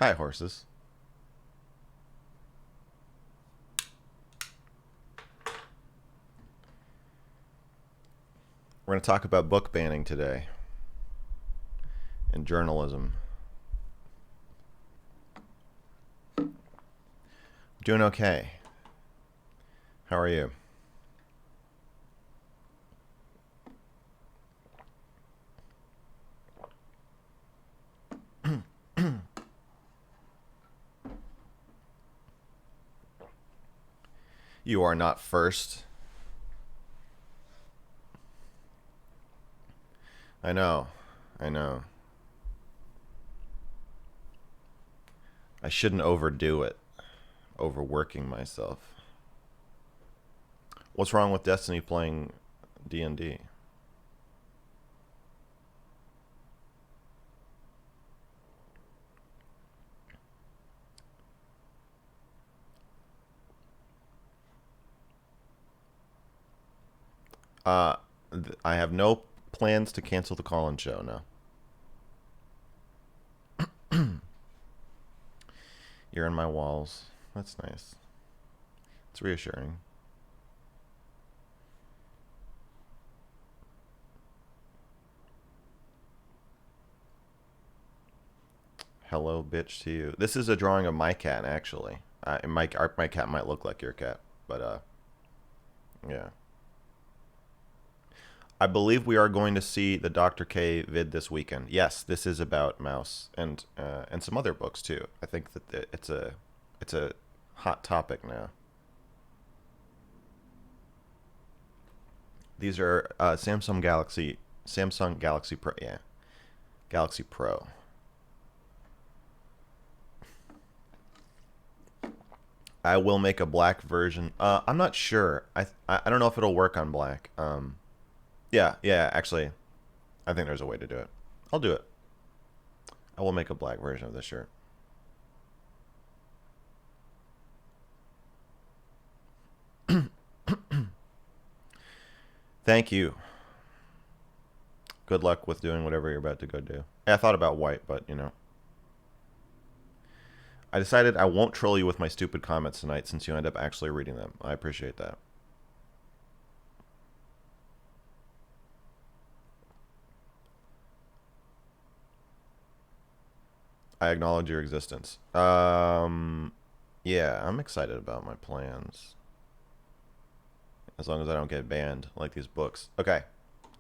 Hi, horses. We're going to talk about book banning today and journalism. Doing okay. How are you? You are not first. I know. I know. I shouldn't overdo it. Overworking myself. What's wrong with Destiny playing D&D? Uh, I have no plans to cancel the call-in show now. You're in my walls. That's nice. It's reassuring. Hello, bitch, to you. This is a drawing of my cat, actually. My cat might look like your cat, but yeah. I believe we are going to see the Dr. K vid this weekend. Yes, this is about Mouse and some other books too. I think that it's a hot topic now. These are Samsung Galaxy Pro, yeah, Galaxy Pro. I will make a black version. I'm not sure. I don't know if it'll work on black. Yeah. Actually, I think there's a way to do it. I'll do it. I will make a black version of this shirt. Thank you. Good luck with doing whatever you're about to go do. I thought about white, but you know. I decided I won't troll you with my stupid comments tonight since you end up actually reading them. I appreciate that. I acknowledge your existence. Yeah, I'm excited about my plans. As long as I don't get banned like these books. Okay,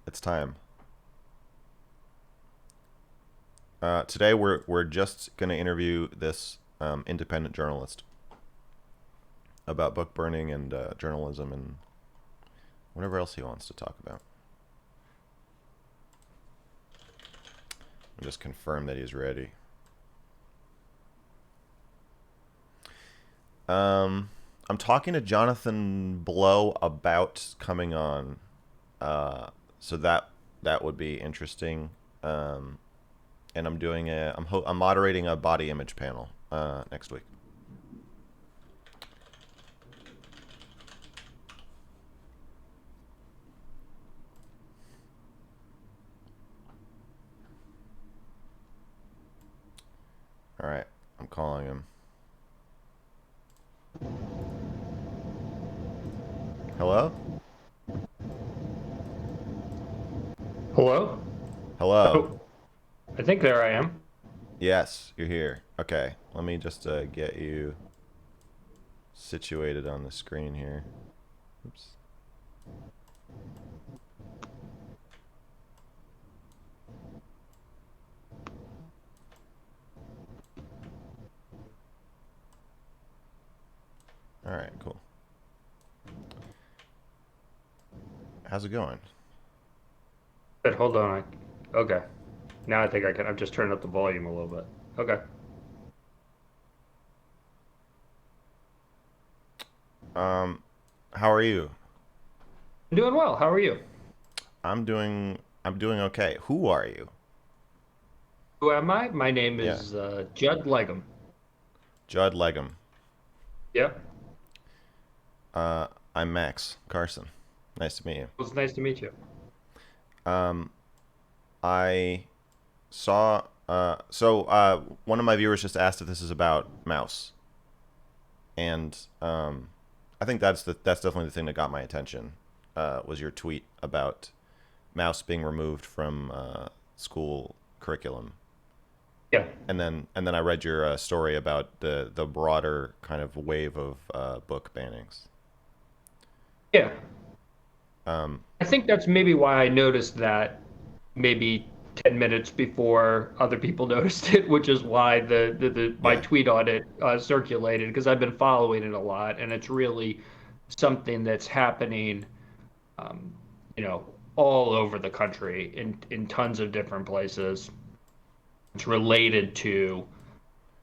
it's time. Today we're just gonna interview this independent journalist about book burning and journalism and whatever else he wants to talk about. Just confirm that he's ready. I'm talking to Jonathan Blow about coming on, so that would be interesting. And I'm doing I'm moderating a body image panel next week. All right, I'm calling him. Hello? Hello? Hello. Oh, I think there I am. Yes, you're here. Okay, let me just get you situated on the screen here. Oops. All right, cool. How's it going? But hold on. Okay. Now I think I can. I've just turned up the volume a little bit. Okay. How are you? I'm doing well. How are you? I'm doing okay. Who are you? Who am I? My name Yeah, is Judd Legum. Judd Legum. Yep. I'm Max Carson. Nice to meet you. It was nice to meet you. Um, I saw One of my viewers just asked if this is about Mouse, and I think that's definitely the thing that got my attention. Was your tweet about Mouse being removed from school curriculum, Yeah. and then I read your story about the broader kind of wave of book bannings. Yeah. Um, I think that's maybe why I noticed that maybe 10 minutes before other people noticed it, which is why my yeah, tweet on it circulated because I've been following it a lot and it's really something that's happening, um, you know, all over the country in tons of different places. It's related to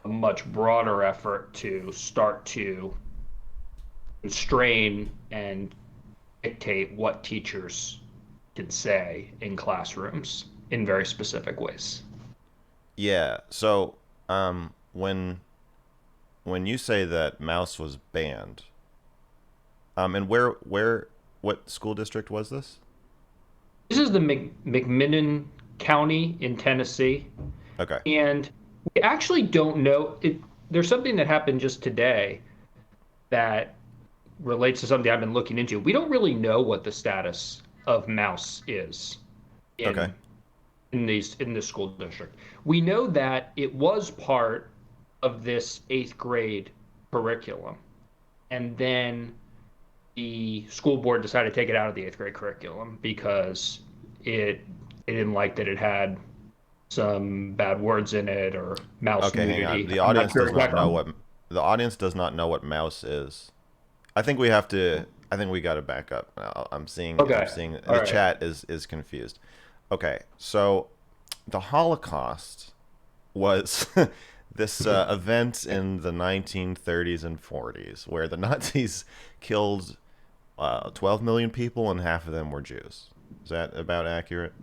a much broader effort to start to constrain and dictate what teachers can say in classrooms in very specific ways. yeah. When you say that Mouse was banned, and what school district was this? This is the McMinn County in Tennessee, Okay, and we actually don't know. There's something that happened just today that relates to something I've been looking into. We don't really know what the status of Mouse is okay, in in this school district. We know that it was part of this eighth grade curriculum, and then the school board decided to take it out of the eighth grade curriculum because it they didn't like that it had some bad words in it or mouse okay. Hang on. nudity. I'm not sure exactly. The audience does not know what Mouse is. I think we have to. I think we got to back up. I'm Okay. seeing All the right. chat is confused. Okay, so the Holocaust was this event in the 1930s and 40s where the Nazis killed 12 million people and half of them were Jews. Is that about accurate?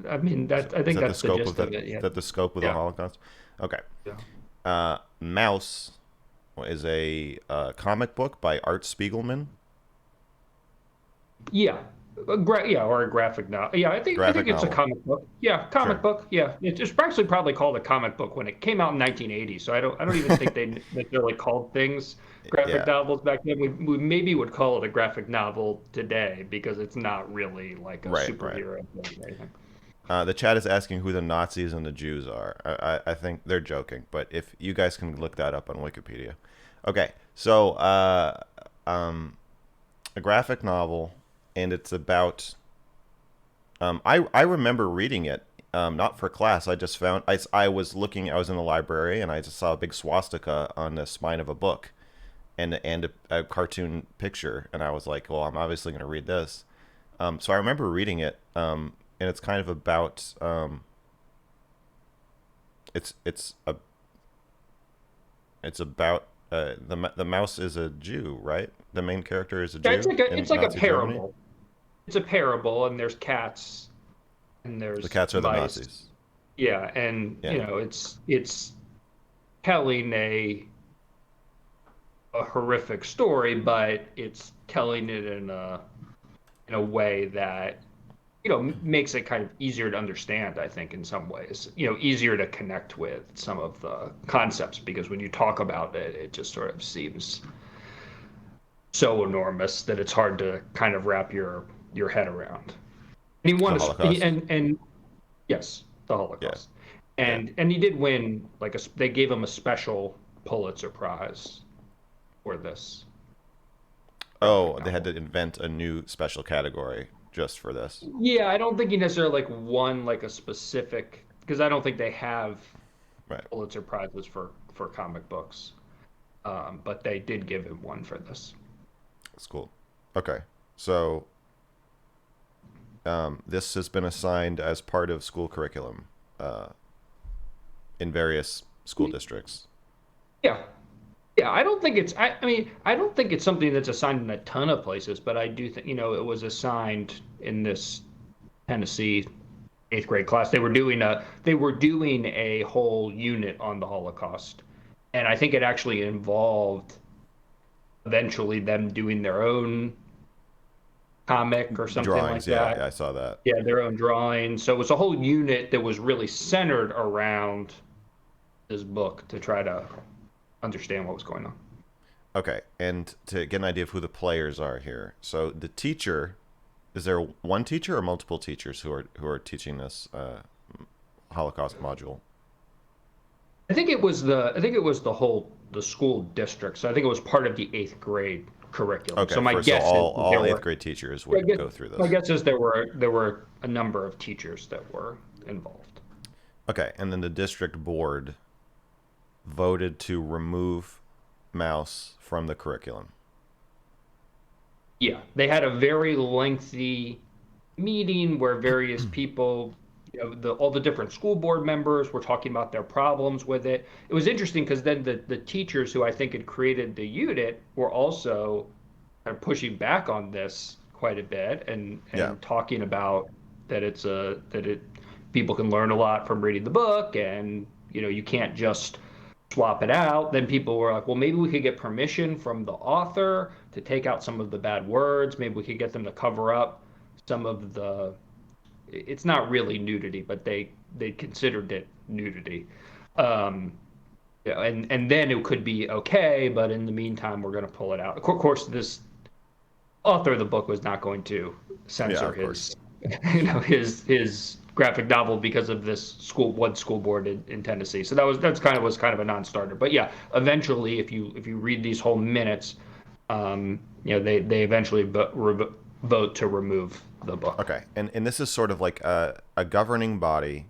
I mean that I Is think that the that's the scope of gist of it. Yeah. the scope of the Yeah. Holocaust? Okay. Yeah. Mouse is a comic book by Art Spiegelman, Yeah. Yeah, or a graphic novel. Yeah, I graphic think it's a novel. comic book. Yeah, Sure. comic book. Yeah, it's actually probably called a comic book when it came out in 1980. So I don't even think they necessarily called things graphic Yeah. novels back then. We maybe would call it a graphic novel today because it's not really like a Right. Right. superhero thing or anything. The chat is asking who the Nazis and the Jews are. I think they're joking, but if you guys can look that up on Wikipedia. Okay, so a graphic novel, and it's about. I remember reading it, not for class. I just found I was looking. I was in the library, and I just saw a big swastika on the spine of a book, and a cartoon picture, and I was like, well, I'm obviously going to read this. So I remember reading it, and it's kind of about it's a it's about the mouse is a Jew, right? The main character is a Yeah, Jew it's in like a Nazi Germany. parable. It's a parable, and there's cats and The there's cats are the mice. Nazis. Yeah, and Yeah. it's telling a horrific story, but it's telling it in a way that makes it kind of easier to understand. I think in some ways, easier to connect with some of the concepts because when you talk about it, it just sort of seems so enormous that it's hard to kind of wrap your head around. And he The won Holocaust. and yes, the Yeah. Holocaust, Yeah. and he did win they gave him a special Pulitzer Prize for this graphic Oh, they had novel. to invent a new special category just for this. Yeah, I don't think he necessarily won a specific because I don't think they have Right. Pulitzer prizes for comic books. But they did give him one for this. That's cool. Okay. So this has been assigned as part of school curriculum uh, in various school districts. Yeah. Yeah, I don't think I mean, I don't think it's something that's assigned in a ton of places, but I do think, it was assigned in this Tennessee eighth grade class. They were doing a whole unit on the Holocaust. And I think it actually involved eventually them doing their own comic or something like Drawings, yeah, that. yeah, I saw that. Yeah, their own drawings. So it was a whole unit that was really centered around this book to try to understand what was going on. Okay, and to get an idea of who the players are here, so the teacher, is there one teacher or multiple teachers who are teaching this Holocaust module? I think it was the school district. So I think it was part of the eighth grade curriculum. Okay, So my for so guess is that all there eighth were grade teachers I would guess, go through my this. guess is there were a number of teachers that were involved. Okay, and then the district board voted to remove mouse from the curriculum. Yeah, they had a very lengthy meeting where various people, all the different school board members were talking about their problems with it. It was interesting because then the teachers who I think had created the unit were also kind of pushing back on this quite a bit and Yeah, talking about that that it people can learn a lot from reading the book and you can't just swap it out. Then people were like, well, maybe we could get permission from the author to take out some of the bad words. Maybe we could get them to cover up some of the it's not really nudity, but they considered it nudity. Um, and then it could be okay, but in the meantime, we're going to pull it out. Of course, this author of the book was not going to yeah, censor of course. his, his graphic novel because of this one school board in Tennessee. So that's kind of a non-starter. But yeah, eventually, if you read these whole minutes, they eventually vote to remove the book. Okay, and this is sort of like a governing body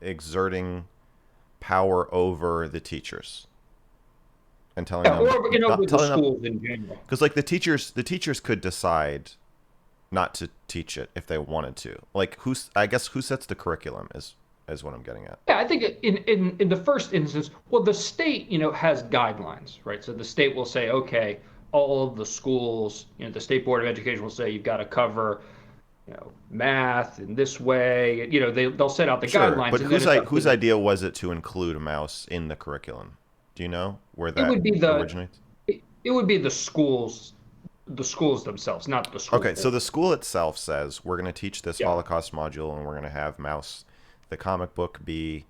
exerting power over the teachers and telling Yeah, them or not with the telling them schools in general. because like the teachers could decide not to teach it if they wanted to. Like I guess who sets the curriculum is what I'm getting at. Yeah, I think in the first instance, well, the state, has guidelines, right? So the state will say, okay, all of the schools, the State Board of Education will say you've got to cover, math in this way. They'll set out the Sure, guidelines, but and then it's up to whose the. idea was it to include a mouse in the curriculum? Do you know where It that would be the originates? it would be the schools themselves, not the school Okay, so board. the school itself says we're going to teach this Yeah, Holocaust module, and we're going to have mouse, the comic book, be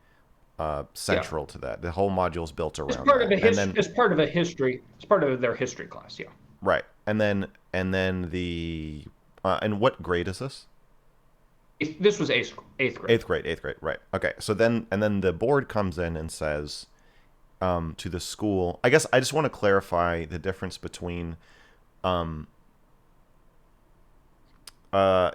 yeah. central to that. The whole module is built As around part of that, a and history, then as part of their history class. Yeah. right, and then the and what grade is this? This was eighth grade. Eighth grade, right? Okay, so then the board comes in and says to the school. I guess I just want to clarify the difference between um,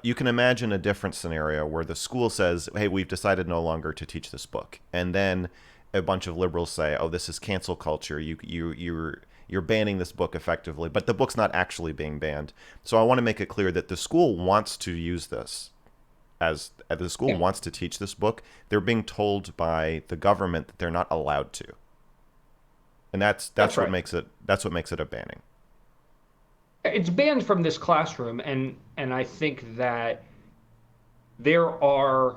you can imagine a different scenario where the school says, "Hey, we've decided no longer to teach this book," and then a bunch of liberals say, "Oh, this is cancel culture. You're banning this book effectively," but the book's not actually being banned. So I want to make it clear that the school wants to use this as the school Yeah, wants to teach this book. They're being told by the government that they're not allowed to, and that's that's that's what right. makes it a banning. It's banned from this classroom, and I think that there are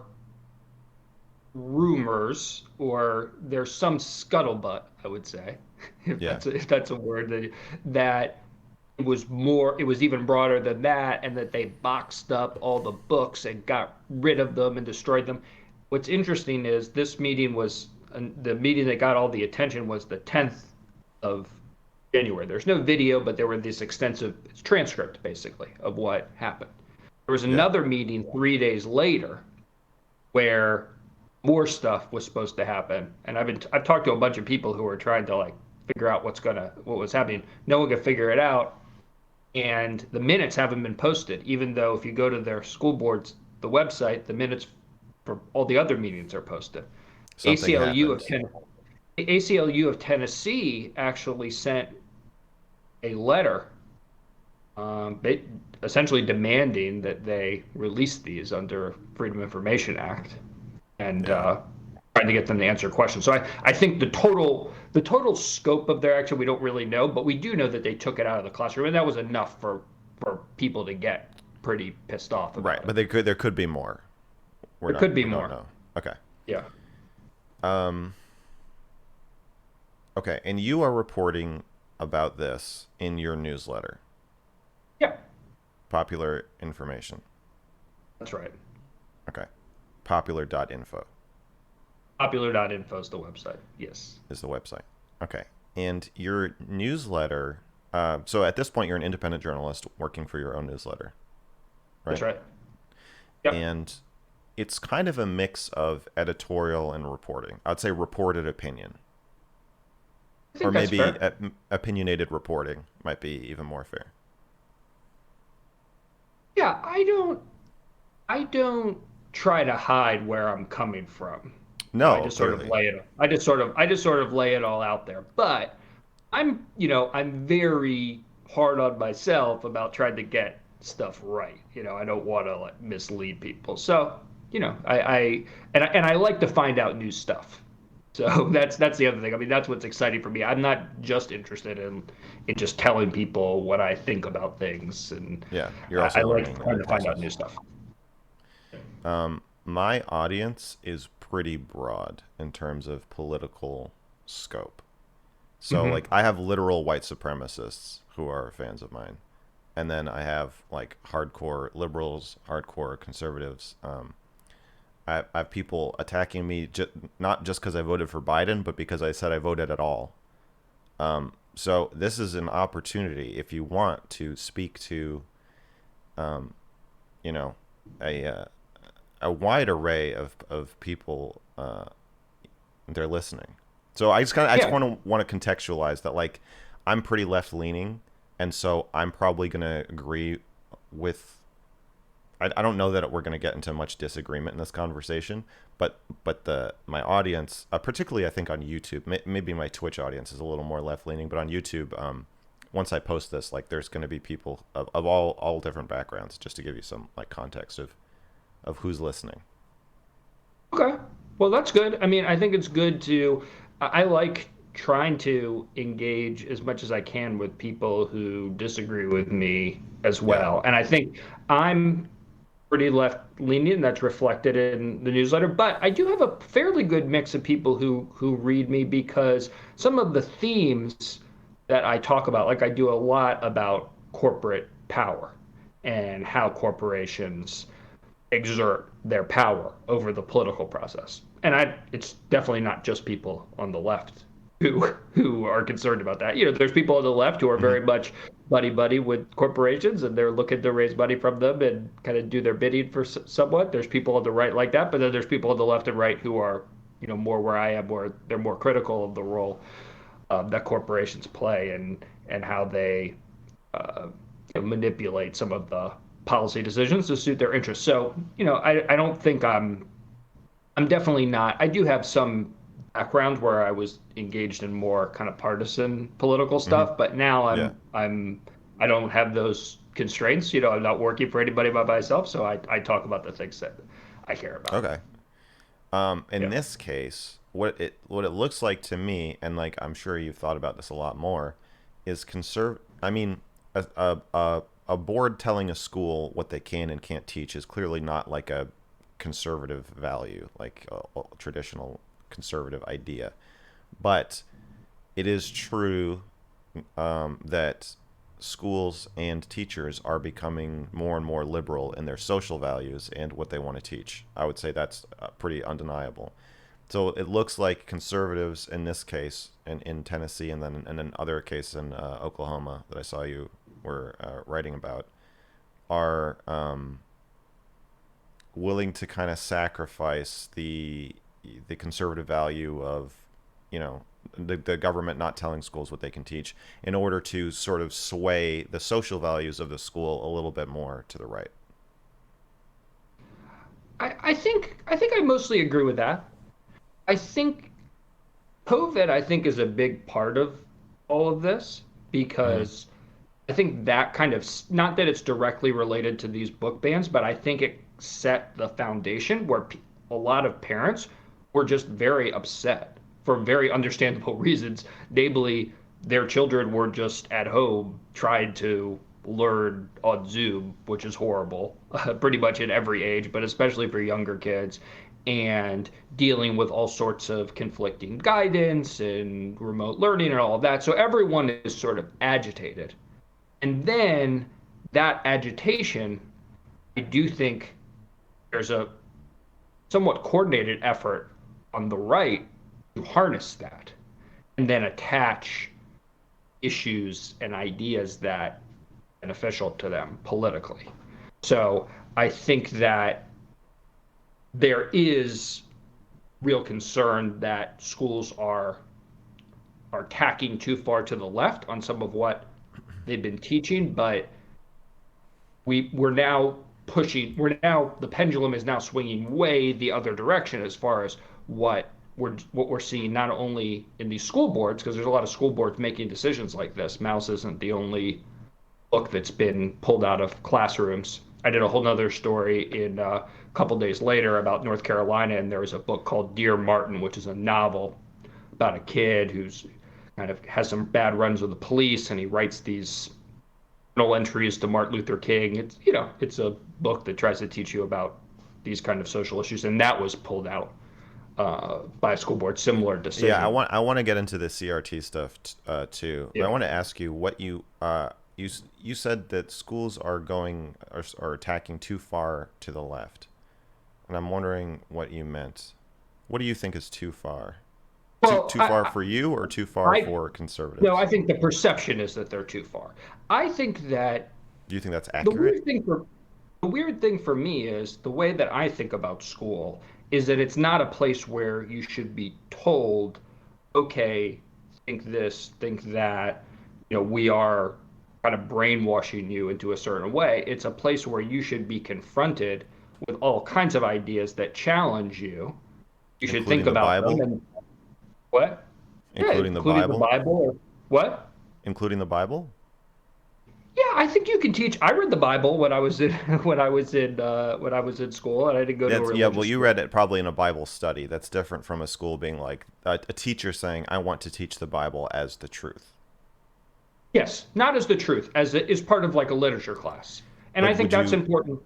rumors or there's some scuttlebutt, I would say, Yeah, if that's a word that it was even broader than that, and that they boxed up all the books and got rid of them and destroyed them. What's interesting is this meeting was the meeting that got all the attention was the 10th of January. There's no video, but there were this extensive transcript basically of what happened. There was yeah. another meeting 3 days later where more stuff was supposed to happen, and I've talked to a bunch of people who are trying to like figure out what was happening. No one could figure it out, and the minutes haven't been posted. Even though if you go to their school board's the website, the minutes for all the other meetings are posted. Something ACLU of happened. Ten, ACLU of Tennessee actually sent a letter, they, essentially demanding that they release these under Freedom of Information Act, and Yeah. trying to get them to answer questions. So I think the total scope of their action we don't really know, but we do know that they took it out of the classroom, and that was enough for people to get pretty pissed off Right, about it. but there could be more. There could be We don't more. know. Okay. Yeah. Um. Okay, and you are reporting about this in your newsletter. Yeah. Popular information. That's right. Okay. Popular.info Popular.info is the website. Yes. is the website. Okay. And your newsletter. So at this point, you're an independent journalist working for your own newsletter, That's right? right. Yep. And it's kind of a mix of editorial and reporting. I'd say reported opinion, I or think that's maybe fair. opinionated reporting might be even more fair. Yeah, I don't try to hide where I'm coming from. I No, just sort of clearly. lay it I just sort of lay it all out there. But I'm very hard on myself about trying to get stuff right. I don't want to like mislead people. So, I like to find out new stuff. So that's the other thing. I mean, that's what's exciting for me. I'm not just interested in just telling people what I think about things, and Yeah, you're I also like learning in trying the to find out process. new stuff. My audience is pretty broad in terms of political scope. So, Hmm. like, I have literal white supremacists who are fans of mine. And then I have, like, hardcore liberals, hardcore conservatives. I have people attacking me not just because I voted for Biden, but because I said I voted at all. So, this is an opportunity if you want to speak to, you know, a, uh, a wide array of people. They're listening. So I just Yeah. want to contextualize that, like, I'm pretty left leaning, and so I'm probably gonna agree with. I don't know that we're gonna get into much disagreement in this conversation, but the my audience, particularly I think on YouTube, maybe my Twitch audience is a little more left leaning, but on YouTube, once I post this, like, there's gonna be people of all different backgrounds, just to give you some like context of who's listening. Okay. Well, that's good. I mean, I think it's good to, I like trying to engage as much as I can with people who disagree with me as Yeah. well. And I think I'm pretty left leaning. That's reflected in the newsletter. But I do have a fairly good mix of people who read me because some of the themes that I talk about, like I do a lot about corporate power and how corporations exert their power over the political process. And it's definitely not just people on the left who are concerned about that. There's people on the left who are Hmm. very much buddy buddy with corporations, and they're looking to raise money from them and kind of do their bidding for somewhat. There's people on the right like that, but then there's people on the left and right who are more where I am, where they're more critical of the role that corporations play and how they uh, manipulate some of the policy decisions to suit their interests. So, I don't think I'm definitely not. I do have some background where I was engaged in more kind of partisan political Hmm. stuff, but now Yeah. I don't have those constraints. I'm not working for anybody by myself, so I talk about the things that I care about. Okay. In Yeah. this case, what it looks like to me, and like I'm sure you've thought about this a lot more, is conserve. I mean, a board telling a school what they can and can't teach is clearly not like a conservative value, like a traditional conservative idea. But it is true that schools and teachers are becoming more and more liberal in their social values and what they want to teach. I would say that's pretty undeniable. So it looks like conservatives in this case, in Tennessee, and then in another case in Oklahoma that I saw you were writing about, are willing to kind of sacrifice the conservative value of, you know, the government not telling schools what they can teach in order to sort of sway the social values of the school a little bit more to the right. I think I mostly agree with that. I think COVID, I think, is a big part of all of this Mm-hmm. because I think that kind of, not that it's directly related to these book bans, but I think it set the foundation where a lot of parents were just very upset for very understandable reasons. Namely, their children were just at home trying to learn on Zoom, which is horrible, pretty much at every age, but especially for younger kids, and dealing with all sorts of conflicting guidance and remote learning and all of that. So everyone is sort of agitated. And then that agitation, I do think there's a somewhat coordinated effort on the right to harness that and then attach issues and ideas that are beneficial to them politically. So I think that there is real concern that schools are tacking too far to the left on some of what they've been teaching, but we're now the pendulum is now swinging way the other direction as far as what we're seeing not only in these school boards, because there's a lot of school boards making decisions like this. Mouse isn't the only book that's been pulled out of classrooms. I did a whole nother story in a couple days later about North Carolina, and there was a book called Dear Martin, which is a novel about a kid who's kind of has some bad runs with the police, and he writes these journal entries to Martin Luther King. It's a book that tries to teach you about these kind of social issues, and that was pulled out by a school board. Similar Yeah, decision. I want to get into the CRT stuff too. But I Yeah. want to ask you what you said that schools are attacking too far to the left, and I'm wondering what you meant. What do you think is too far? Well, Too far for you, or too far I for no, I conservatives? think the perception is that they're too far. I think that Do you think that's the accurate? weird thing for the weird thing for me is the way that I think about school is that it's not a place where you should be told, okay, think this, think that, we are kind of brainwashing you into a certain way. It's a place where you should be confronted with all kinds of ideas that challenge you. You should think Including the about them Bible? and what? Yeah, Including the including the Bible? Bible or what? Including the Bible? Yeah, I think you can teach. I read the Bible when I was in when I was in school, and I didn't go to a Yeah, well, religious you school. read it probably in a Bible study. That's different from a school being like a teacher saying, "I want to teach the Bible as the truth." Yes, not as the truth, as it is part of like a literature class, and I But think that's important.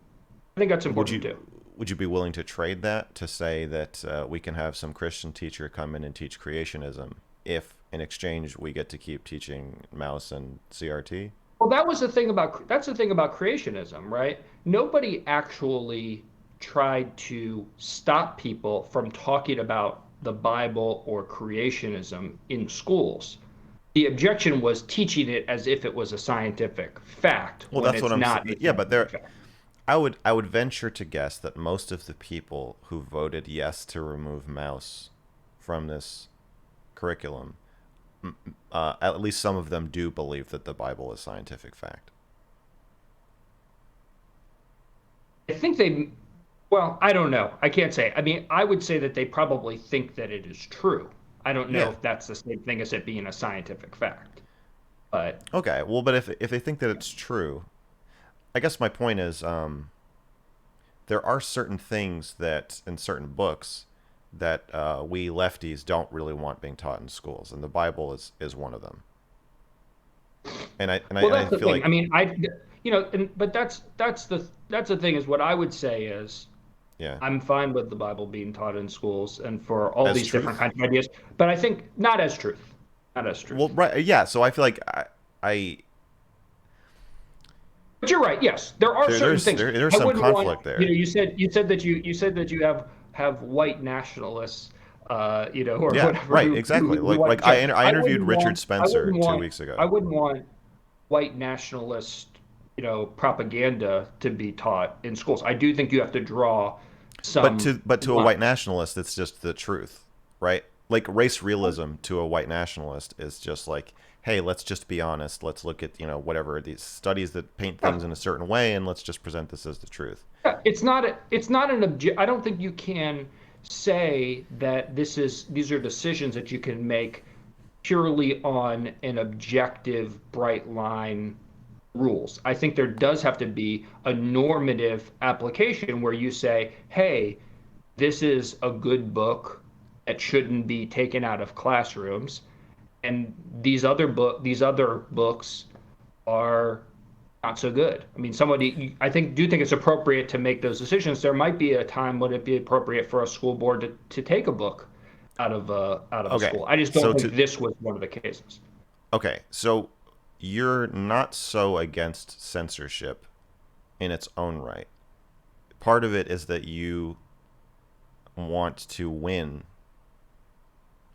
I think that's would important you too. would you be willing to trade that to say that we can have some Christian teacher come in and teach creationism if in exchange we get to keep teaching Mouse and CRT? Well, that's the thing about creationism, right? Nobody actually tried to stop people from talking about the Bible or creationism in schools. The objection was teaching it as if it was a scientific fact Well, when that's what it's I'm not saying. a Yeah, but scientific there, fact. I would venture to guess that most of the people who voted yes to remove Mouse from this curriculum, at least some of them do believe that the Bible is scientific fact. I think they, well, I don't know. I can't say. I mean, I would say that they probably think that it is true. I don't know Yeah. if that's the same thing as it being a scientific fact, but Okay. Well, but if they think that it's true, I guess my point is, there are certain things that in certain books that we lefties don't really want being taught in schools, and the Bible is one of them. well, And I that's the feel thing. I like, mean, but that's the thing is what I would say is yeah, I'm fine with the Bible being taught in schools and for all as these different truth. kinds of ideas, but I think not as truth, not as Well, truth. right, yeah. So I feel like I But you're right. Yes, there are certain things. there's I some wouldn't want. conflict there. You said that you have white nationalists, or Yeah, whatever right, who exactly. want to check. I interviewed Richard I Spencer wouldn't two want. weeks I ago. wouldn't want white nationalist, propaganda to be taught in schools. I do think you have to draw some But to a white lines. nationalist, it's just the truth, right? Like race realism to a white nationalist is just like, hey, let's just be honest. Let's look at whatever these studies that paint Yeah, things in a certain way, and let's just present this as the truth. yeah, it's not an object. I don't think you can say that these are decisions that you can make purely on an objective, bright line rules. I think there does have to be a normative application where you say, hey, this is a good book that shouldn't be taken out of classrooms, and these other books are not so good. I mean, I do think it's appropriate to make those decisions. There might be a time when it'd be appropriate for a school board to take a book out of a Okay, school. I just don't so think to this was one of the cases. okay, so you're not so against censorship in its own right. Part of it is that you want to win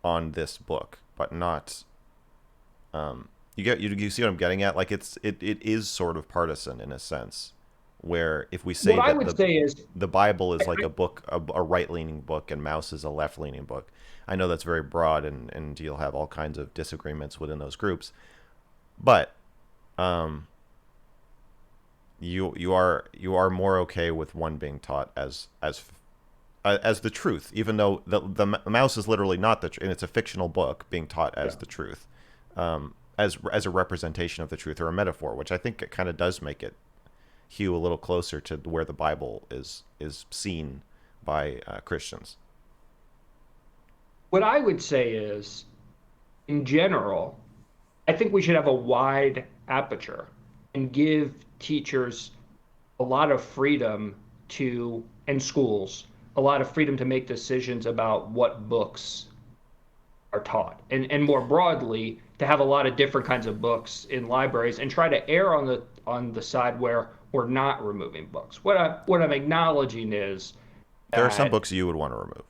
on this book, but not. You see what I'm getting at? Like it is sort of partisan in a sense, where if we say What I that would say is, the Bible is I, like a book, a right leaning book, and Mouse is a left leaning book. I know that's very broad, and you'll have all kinds of disagreements within those groups, but um, you are more okay with one being taught as the truth, even though the mouse is literally not and it's a fictional book being taught yeah. as the truth, as a representation of the truth or a metaphor, which I think it kind of does make it hew a little closer to where the Bible is seen by Christians. What I would say is, in general, I think we should have a wide aperture and give teachers a lot of freedom to, and schools, a lot of freedom to make decisions about what books are taught. And more broadly, to have a lot of different kinds of books in libraries and try to err on the side where we're not removing books. What I'm acknowledging is There are some that, books you would want to remove.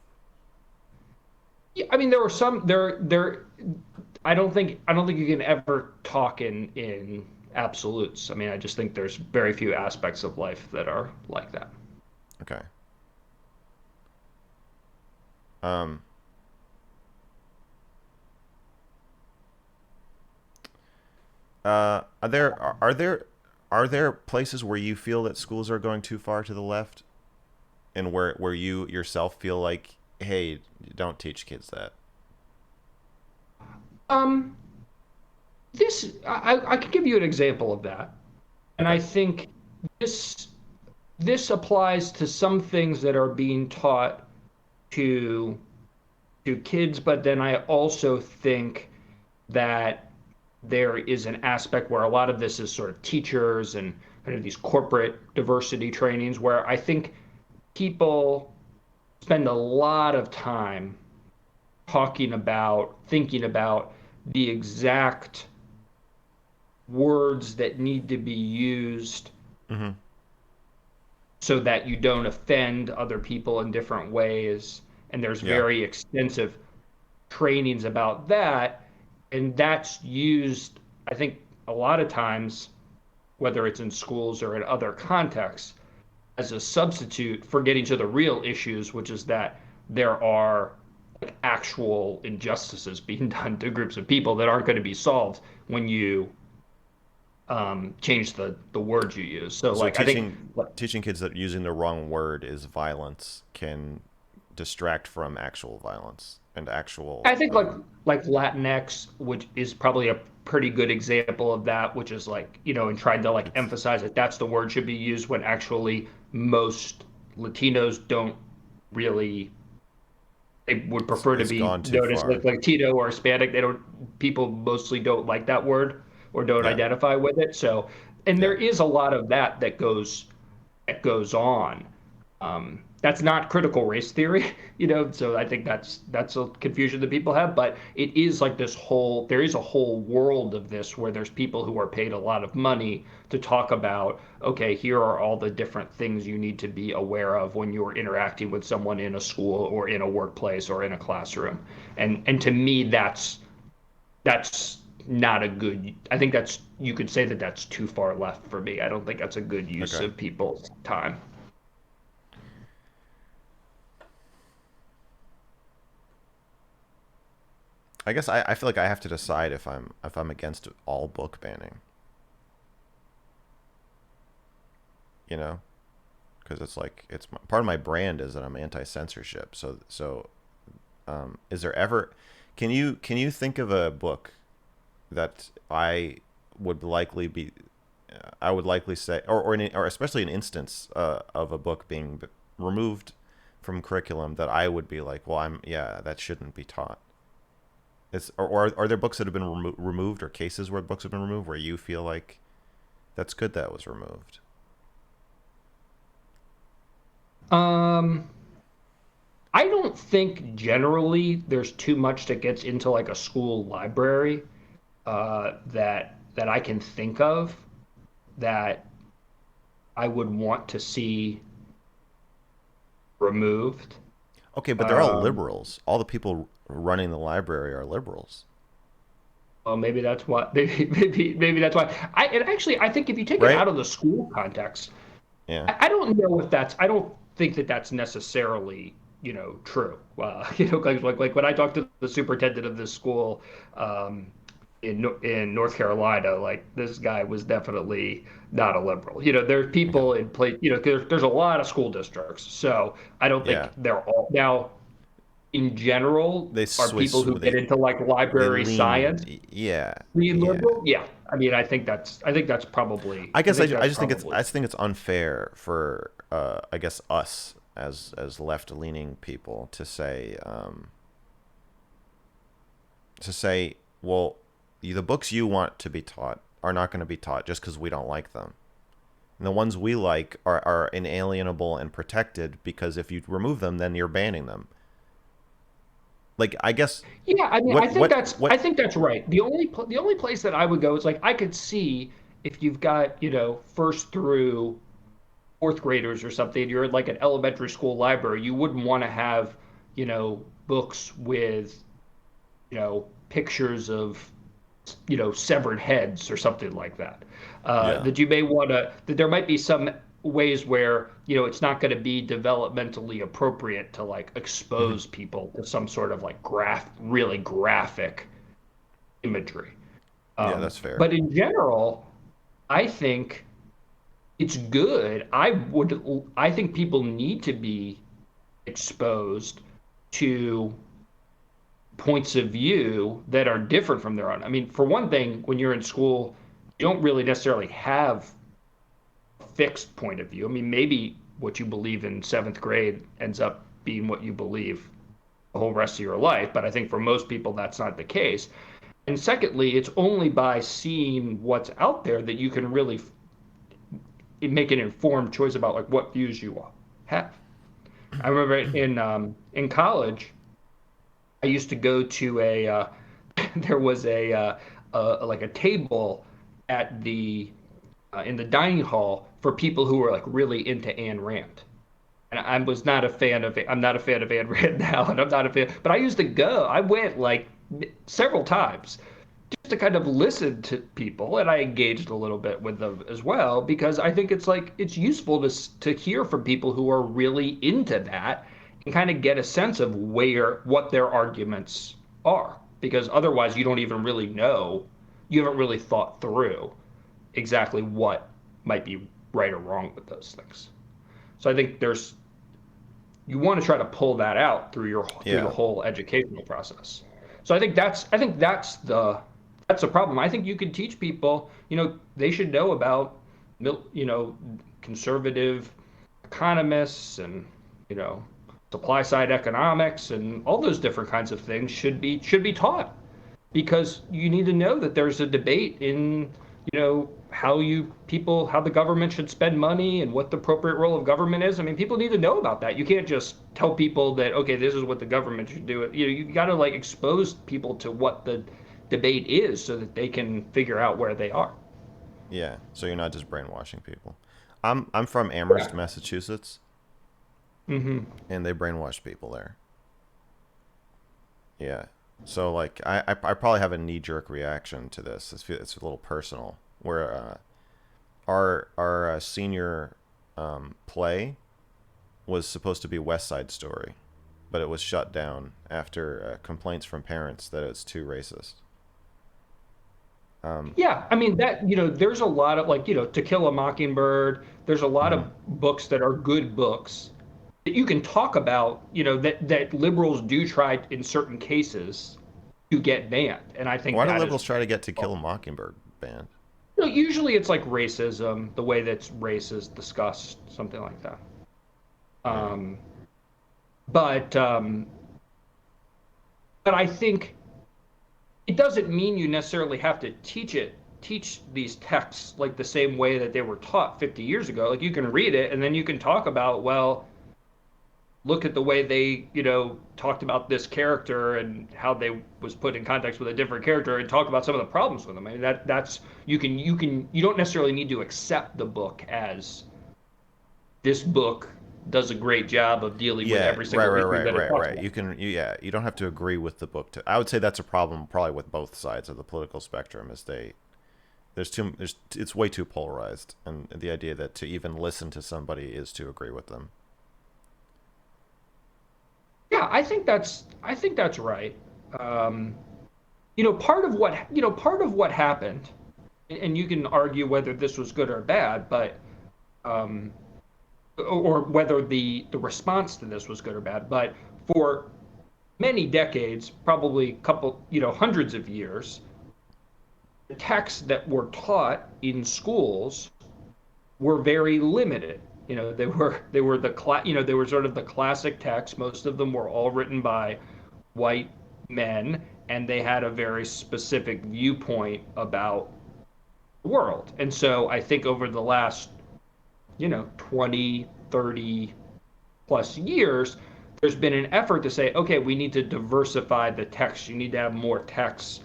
yeah, I mean, there were some there. I don't think you can ever talk in absolutes. I mean, I just think there's very few aspects of life that are like that. Okay. Um, are there places where you feel that schools are going too far to the left, and where you yourself feel like, hey, don't teach kids that? Um, I could give you an example of that, and I Okay. think this this applies to some things that are being taught to kids, but then I also think that there is an aspect where a lot of this is sort of teachers and kind of these corporate diversity trainings where I think people spend a lot of time thinking about the exact words that need to be used Mm-hmm. so that you don't offend other people in different ways. And there's Yeah. very extensive trainings about that. And that's used, I think, a lot of times, whether it's in schools or in other contexts, as a substitute for getting to the real issues, which is that there are like actual injustices being done to groups of people that aren't going to be solved when you change the words you use. So, So like, I think, teaching kids that using the wrong word is violence can distract from actual violence and actual. I think like Latinx, which is probably a pretty good example of that, which is like, and trying to like It's emphasize that that's the word should be used when actually most Latinos don't really, they would prefer to it's be gone too known as far. like Latino or Hispanic. They don't, people mostly don't like that word or don't Yeah. identify with it. So, and Yeah. there is a lot of that goes on. That's not critical race theory, So I think that's a confusion that people have. But it is like there is a whole world of this where there's people who are paid a lot of money to talk about, okay, here are all the different things you need to be aware of when you're interacting with someone in a school or in a workplace or in a classroom. And to me, that's not a good. I think that's you could say that that's too far left for me. I don't think that's a good use Okay. of people's time. I guess I feel like I have to decide if I'm against all book banning. You know, because it's like part of my brand is that I'm anti-censorship. Is there ever? Can you think of a book that would likely be I would likely say, or especially an instance of a book being removed from curriculum that I would be like, well, yeah, that shouldn't be taught. Or are there books that have been removed, or cases where books have been removed where you feel like that's good that was removed? Um, I don't think generally there's too much that gets into like a school library that that I can think of that I would want to see removed. Okay, but they're all Um, liberals. All the people running the library are liberals, well, maybe that's what maybe that's why. And actually, I think if you take it right? out of the school context, Yeah, I don't know if that's. I don't think that that's necessarily true. Like when I talked to the superintendent of this school in North Carolina, like this guy was definitely not a liberal. There's yeah, people in place. There's a lot of school districts, so I don't yeah. think they're all now. In general, They are people swiss. who get into like They library lean. science Yeah, being yeah. liberal? Yeah, I mean, I think that's probably. I I guess think I that's just think probably. it's unfair for I guess us as left leaning people to say, well, the books you want to be taught are not going to be taught just because we don't like them. And the ones we like are inalienable and protected because if you remove them, then you're banning them. Like I guess Yeah, I mean, what what I what think that's right. The only place that I would go is like I could see if you've got first through fourth graders or something, you're in like an elementary school library, you wouldn't want to have books with pictures of severed heads or something like that. yeah. That you may want to, that there might be some ways where, it's not going to be developmentally appropriate to like Mhm. expose people to some sort of like really graphic imagery. Yeah, that's fair. But in general, I think it's good. I think people need to be exposed to points of view that are different from their own. I mean, for one thing, when you're in school, you don't really necessarily have a fixed point of view. I mean, maybe what you believe in seventh grade ends up being what you believe the whole rest of your life, but I think for most people that's not the case. And secondly, it's only by seeing what's out there that you can really make an informed choice about like what views you have. I remember in college, I used to go to there was like a table at the in the dining hall for people who were like really into Ayn Rand. And I was not a fan of I'm not a fan of Ayn Rand now, and I'm not a fan. But I used to go. I went like several times just to kind of listen to people, and I engaged a little bit with them as well because I think it's useful to hear from people who are really into that and kind of get a sense of what their arguments are because otherwise you don't even really know, you haven't really thought through exactly what might be right or wrong with those things. So I think you want to try to pull that out through the Yeah. whole educational process. So I think that's the problem. I think you could teach people, they should know about conservative economists and you know supply side economics and all those different kinds of things should be taught because you need to know that there's a debate in how the government should spend money and what the appropriate role of government is. I mean, people need to know about that. You can't just tell people that okay, this is what the government should do. You got to like expose people to what the debate is so that they can figure out where they are. Yeah. So you're not just brainwashing people. I'm from Yeah. Amherst, Massachusetts, Hmm. and they brainwash people there. Yeah. So like I probably have a knee jerk reaction to this. It's a little personal. Where our senior play was supposed to be West Side Story, but it was shut down after complaints from parents that it's too racist. Um, Yeah, I mean that, there's a lot of like, To Kill a Mockingbird, there's a lot mhm. of books that are good books that you can talk about, that liberals do try in certain cases to get banned. And I think Why do that is liberals try to get To Kill a Mockingbird banned? usually it's like racism, the way that race is discussed, something like that. Yeah. Um, but but I think it doesn't mean you necessarily have to teach these texts like the same way that they were taught 50 years ago. Like you can read it and then you can talk about, well, look at the way they, talked about this character and how they was put in context with a different character and talk about some of the problems with them. I mean, that's you don't necessarily need to accept the book as this book does a great job of dealing with Yeah, every right, single right, issue right, that it right, talks right. about. Yeah, you don't have to agree with the book. I would say that's a problem probably with both sides of the political spectrum. Is it's way too polarized, and the idea that to even listen to somebody is to agree with them. Yeah, I think that's right. Um, part of what happened, and you can argue whether this was good or bad, but um, or whether the response to this was good or bad. But for many decades, probably couple, hundreds of years, the texts that were taught in schools were very limited. They were they were sort of the classic texts. Most of them were all written by white men, and they had a very specific viewpoint about the world. And so I think over the last, 20, 30 plus years, there's been an effort to say, okay, we need to diversify the text. You need to have more texts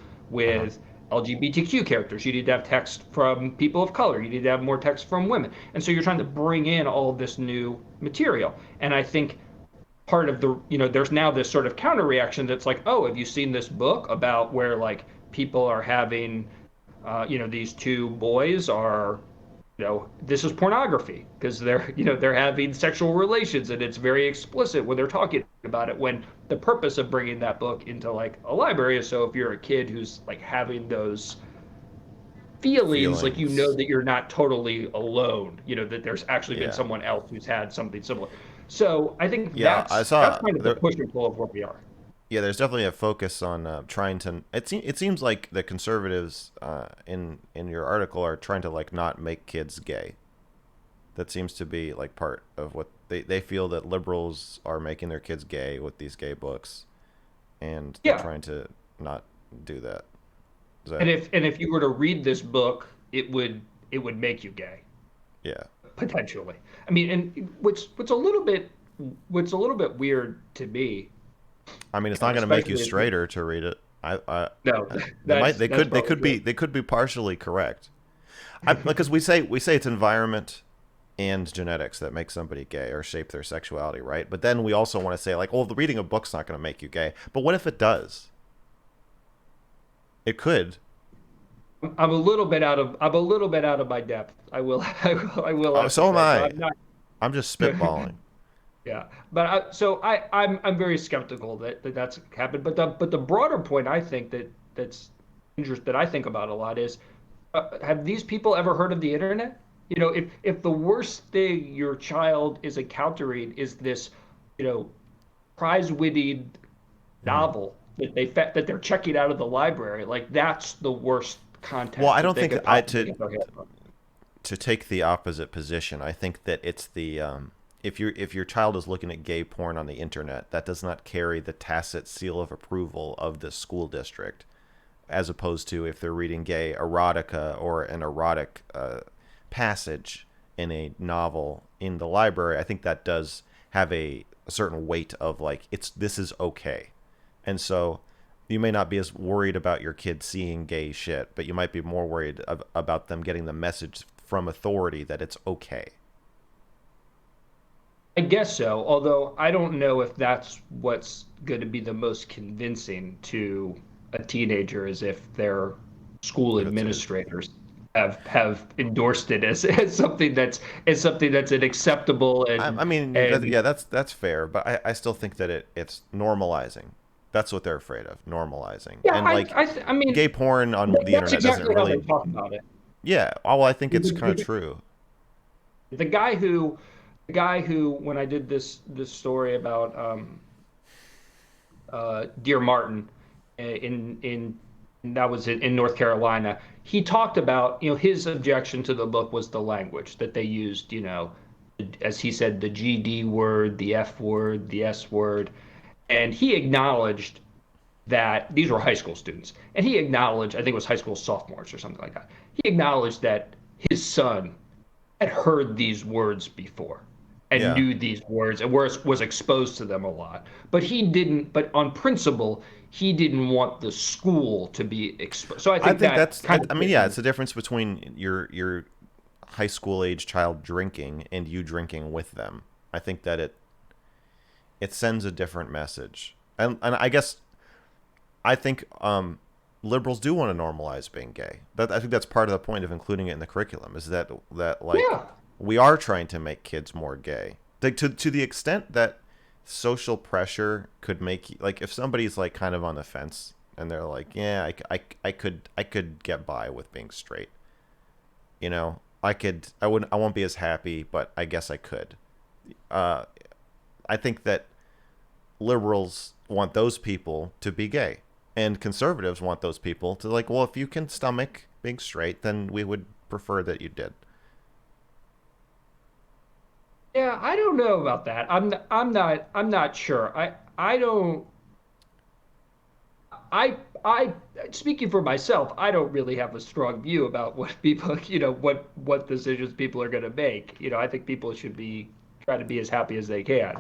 Uh-huh. with LGBTQ characters. You need to have text from people of color. You need to have more text from women. And so you're trying to bring in all of this new material. And I think part of there's now this sort of counter reaction that's like, oh, have you seen this book about where like people are having, these two boys are this is pornography because they're having sexual relations and it's very explicit when they're talking about it, when the purpose of bringing that book into like a library is so if you're a kid who's like having those feelings, like Feelings. that you're not totally alone, that there's actually been Yeah, someone else who's had something similar. So I think yeah. I that's saw kind of the there. push and pull of where we are. Yeah, there's definitely a focus on trying to. It seems like the conservatives in your article are trying to like not make kids gay. That seems to be like part of what they feel that liberals are making their kids gay with these gay books, and they're Yeah. trying to not do that. Is And that if you were to read this book, it would make you gay, yeah? potentially. I mean, and what's a little bit weird to me, I mean, it's not going to make you especially as we straighter to read it. no, They might that's they probably could true. be partially correct. Because we say it's environment and genetics that make somebody gay or shape their sexuality, right? But then we also want to say like, well, the reading a book's not going to make you gay. But what if it does? It could. I'm a little bit out of my depth. I will have to So am say. So I. I'm not. I'm just spitballing. Yeah, but I'm very skeptical that's happened. But the broader point I think that's interest that I think about a lot is, have these people ever heard of the internet? If the worst thing your child is encountering is this, you know, prize-winning Hmm. novel that they're checking out of the library, like that's the worst Well, content I that don't they think could that I possibly get their hands on. to take the opposite position. I think that it's the if your child is looking at gay porn on the internet, that does not carry the tacit seal of approval of the school district, as opposed to if they're reading gay erotica or an erotic passage in a novel in the library. I think that does have a certain weight of like this is okay, and so you may not be as worried about your kids seeing gay shit, but you might be more worried about them getting the message from authority that it's okay. I guess so, although I don't know if that's what's going to be the most convincing to a teenager, is if their school If it's a, administrators have endorsed it as something that's an acceptable I and mean, and yeah, that's fair, but I still think that it's normalizing. That's what they're afraid of, normalizing. yeah, And like I mean gay porn on the that's internet doesn't exactly how they really. talk about it. Yeah, well, I think it's kind of The, true. the guy who the guy who when I did this story about Dear Martin in that was in North Carolina. He talked about, his objection to the book was the language that they used, as he said, the GD word, the F word, the S word, and he acknowledged that these were high school students, and he acknowledged, I think it was high school sophomores or something like that. He acknowledged that his son had heard these words before, and Yeah. knew these words and was exposed to them a lot. But he didn't. But on principle, he didn't want the school to be exposed. So I I think think that that's. kind of I mean, yeah, it's difference. the difference between your high school age child drinking and you drinking with them. I think that it sends a different message, and I guess I think liberals do want to normalize being gay. That I think that's part of the point of including it in the curriculum is that like Yeah. we are trying to make kids more gay. Like to the extent that social pressure could make like if somebody's like kind of on the fence and they're like, yeah, I could get by with being straight. You know, I won't be as happy, but I guess I could. Uh, I think that liberals want those people to be gay, and conservatives want those people to like. Well, if you can stomach being straight, then we would prefer that you did. Yeah, I don't know about that. I'm not sure. I don't I I speaking for myself, I don't really have a strong view about what people, what decisions people are going to make. I think people should be try to be as happy as they can.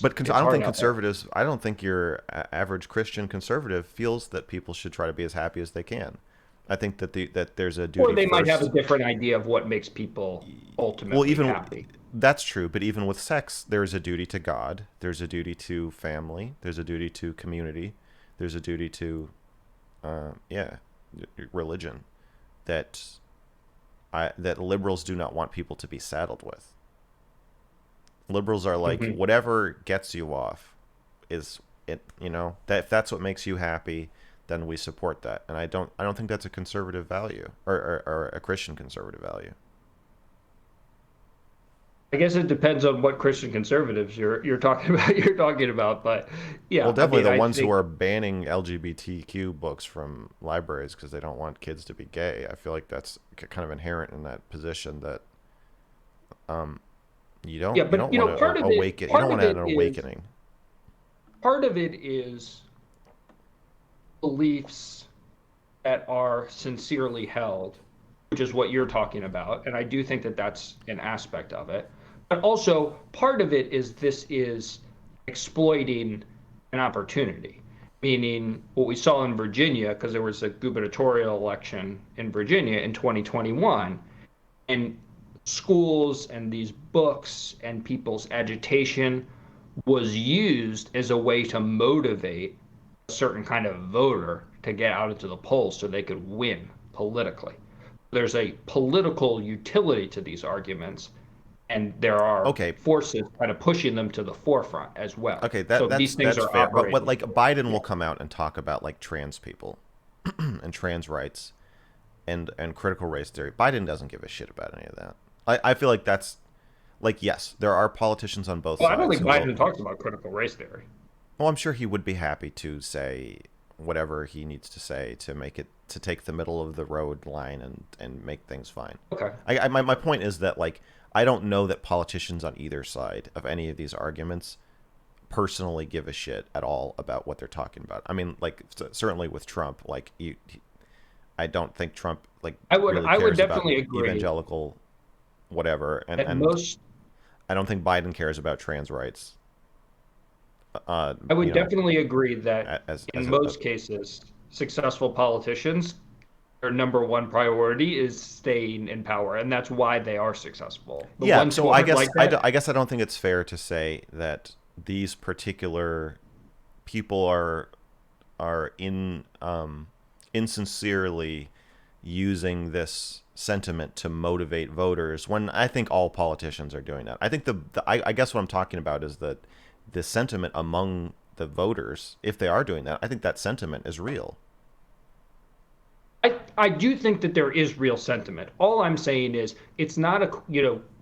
But I It's don't hard think out there. conservatives. I don't think your average Christian conservative feels that people should try to be as happy as they can. I think that there's a Or duty they might have a first. different idea of what makes people Well, ultimately even happy. that's true, but even with sex, there's a duty to God. There's a duty to family. There's a duty to community. There's a duty to, yeah, religion. That that liberals do not want people to be saddled with. Liberals are like Hmm. whatever gets you off is it. You know that if that's what makes you happy, then we support that. And I don't think that's a conservative value or a Christian conservative value. I guess it depends on what Christian conservatives you're talking about. You're talking about, but Well, yeah, I definitely mean, the I ones who think are banning LGBTQ books from libraries because they don't want kids to be gay. I feel like that's kind of inherent in that position that um, you don't yeah, you but don't want to awaken. You don't want to have an awakening. part of it is beliefs that are sincerely held, which is what you're talking about. And I do think that that's an aspect of it. But also, part of it is this is exploiting an opportunity, meaning what we saw in Virginia, because there was a gubernatorial election in Virginia in 2021, and schools and these books and people's agitation was used as a way to motivate a certain kind of voter to get out into the polls so they could win politically. There's a political utility to these arguments, and there are Okay, forces kind of pushing them to the forefront as well. okay, So these things that's are fair. But what operating. like Biden Yeah. will come out and talk about like trans people and trans rights and critical race theory. Biden doesn't give a shit about any of that. I feel like that's like yes, there are politicians on both Well, I don't sides think who will. Biden talks about critical race theory. Well, I'm sure he would be happy to say whatever he needs to say to make it to take the middle of the road line and make things fine. Okay. My point is that like I don't know that politicians on either side of any of these arguments personally give a shit at all about what they're talking about. I mean, like certainly with Trump, like I don't think Trump like really I would cares about definitely agree evangelical whatever, that and most I don't think Biden cares about trans rights. I You would know, definitely agree that as in most cases, successful politicians, their number one priority is staying in power, and that's why they are successful. The yeah. ones who So I aren't guess like that, I guess I don't think it's fair to say that these particular people are insincerely using this sentiment to motivate voters when I think all politicians are doing that. I think I guess what I'm talking about is that the sentiment among the voters, if they are doing that, I think that sentiment is real. I do think that there is real sentiment. All I'm saying is it's not a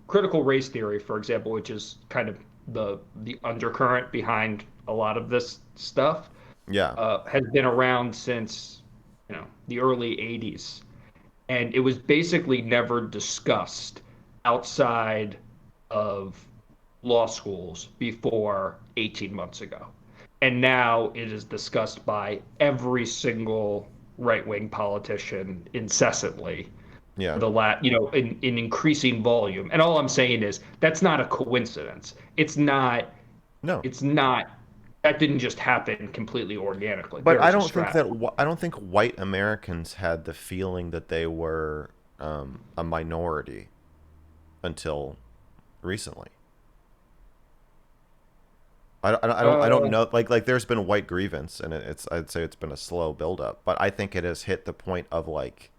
critical race theory, for example, which is kind of the undercurrent behind a lot of this stuff, Yeah. has been around since the early '80s, and it was basically never discussed outside of law schools before 18 months ago. And now it is discussed by every single right wing politician incessantly. Yeah. the in increasing volume. And all I'm saying is that's not a coincidence. No. It's not that didn't just happen completely organically. But There I was a don't think that strategy. I don't think white Americans had the feeling that they were a minority until recently. I don't Uh, know. Like there's been white grievance, and it's I'd say it's been a slow build up, but I think it has hit the point of like,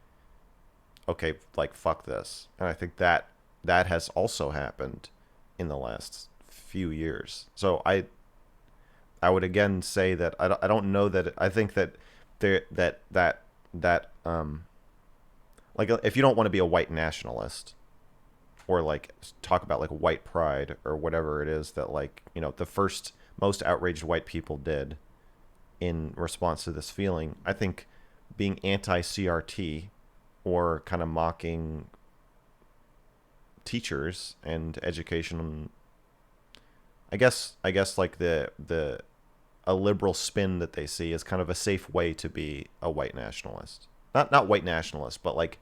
okay, like fuck this, and I think that that has also happened in the last few years. So I would again say that I don't know that I think that there that like if you don't want to be a white nationalist or like talk about like white pride or whatever it is that like the first most outraged white people did in response to this feeling, I think being anti CRT or kind of mocking teachers and education, I guess like the a liberal spin that they see is kind of a safe way to be a white nationalist. Not white nationalist, but like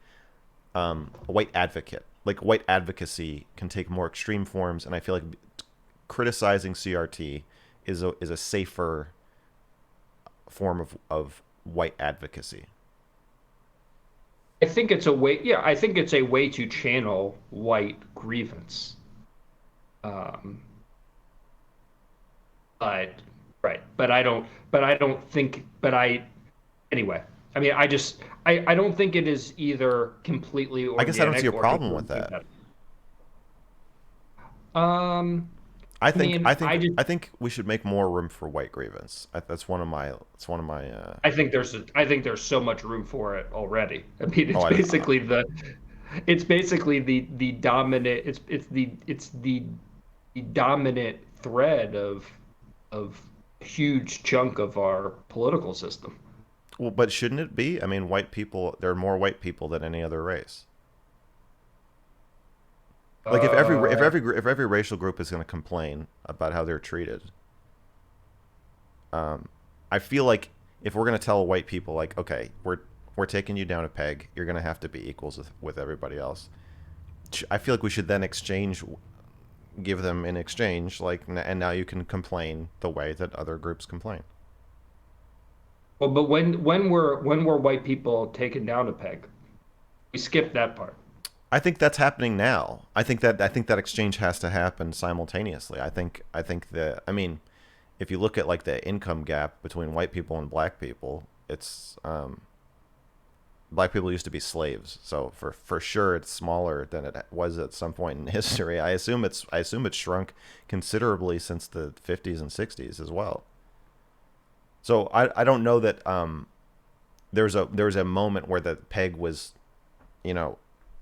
a white advocate. Like white advocacy can take more extreme forms, and I feel like criticizing CRT is a safer form of white advocacy. I think it's a way, yeah, I think it's a way to channel white grievance. Um, but right, but I don't think, but I anyway. I mean, I don't think it is either completely I guess I don't see a organic or problem with completely that. synthetic. Um, I I think I mean, think I think we should make more room for white grievance. That's one of my. It's one of my. I think there's so much room for it already. I mean, Oh, it's basically the dominant it's the dominant thread of a huge chunk of our political system. well, but shouldn't it be? I mean, white people. There are more white people than any other race. Like Uh, if every racial group is going to complain about how they're treated, um, I feel like if we're going to tell white people like, okay, we're taking you down a peg, you're going to have to be equals with everybody else. I feel like we should then give them in exchange, like, and now you can complain the way that other groups complain. well, but when were white people taken down a peg? We skipped that part. I think that's happening now. I think that exchange has to happen simultaneously. I think that I mean, if you look at like the income gap between white people and black people, it's black people used to be slaves, so for sure it's smaller than it was at some point in history. I assume it's shrunk considerably since the 50s and 60s as well. So I don't know that there was a moment where the peg was you know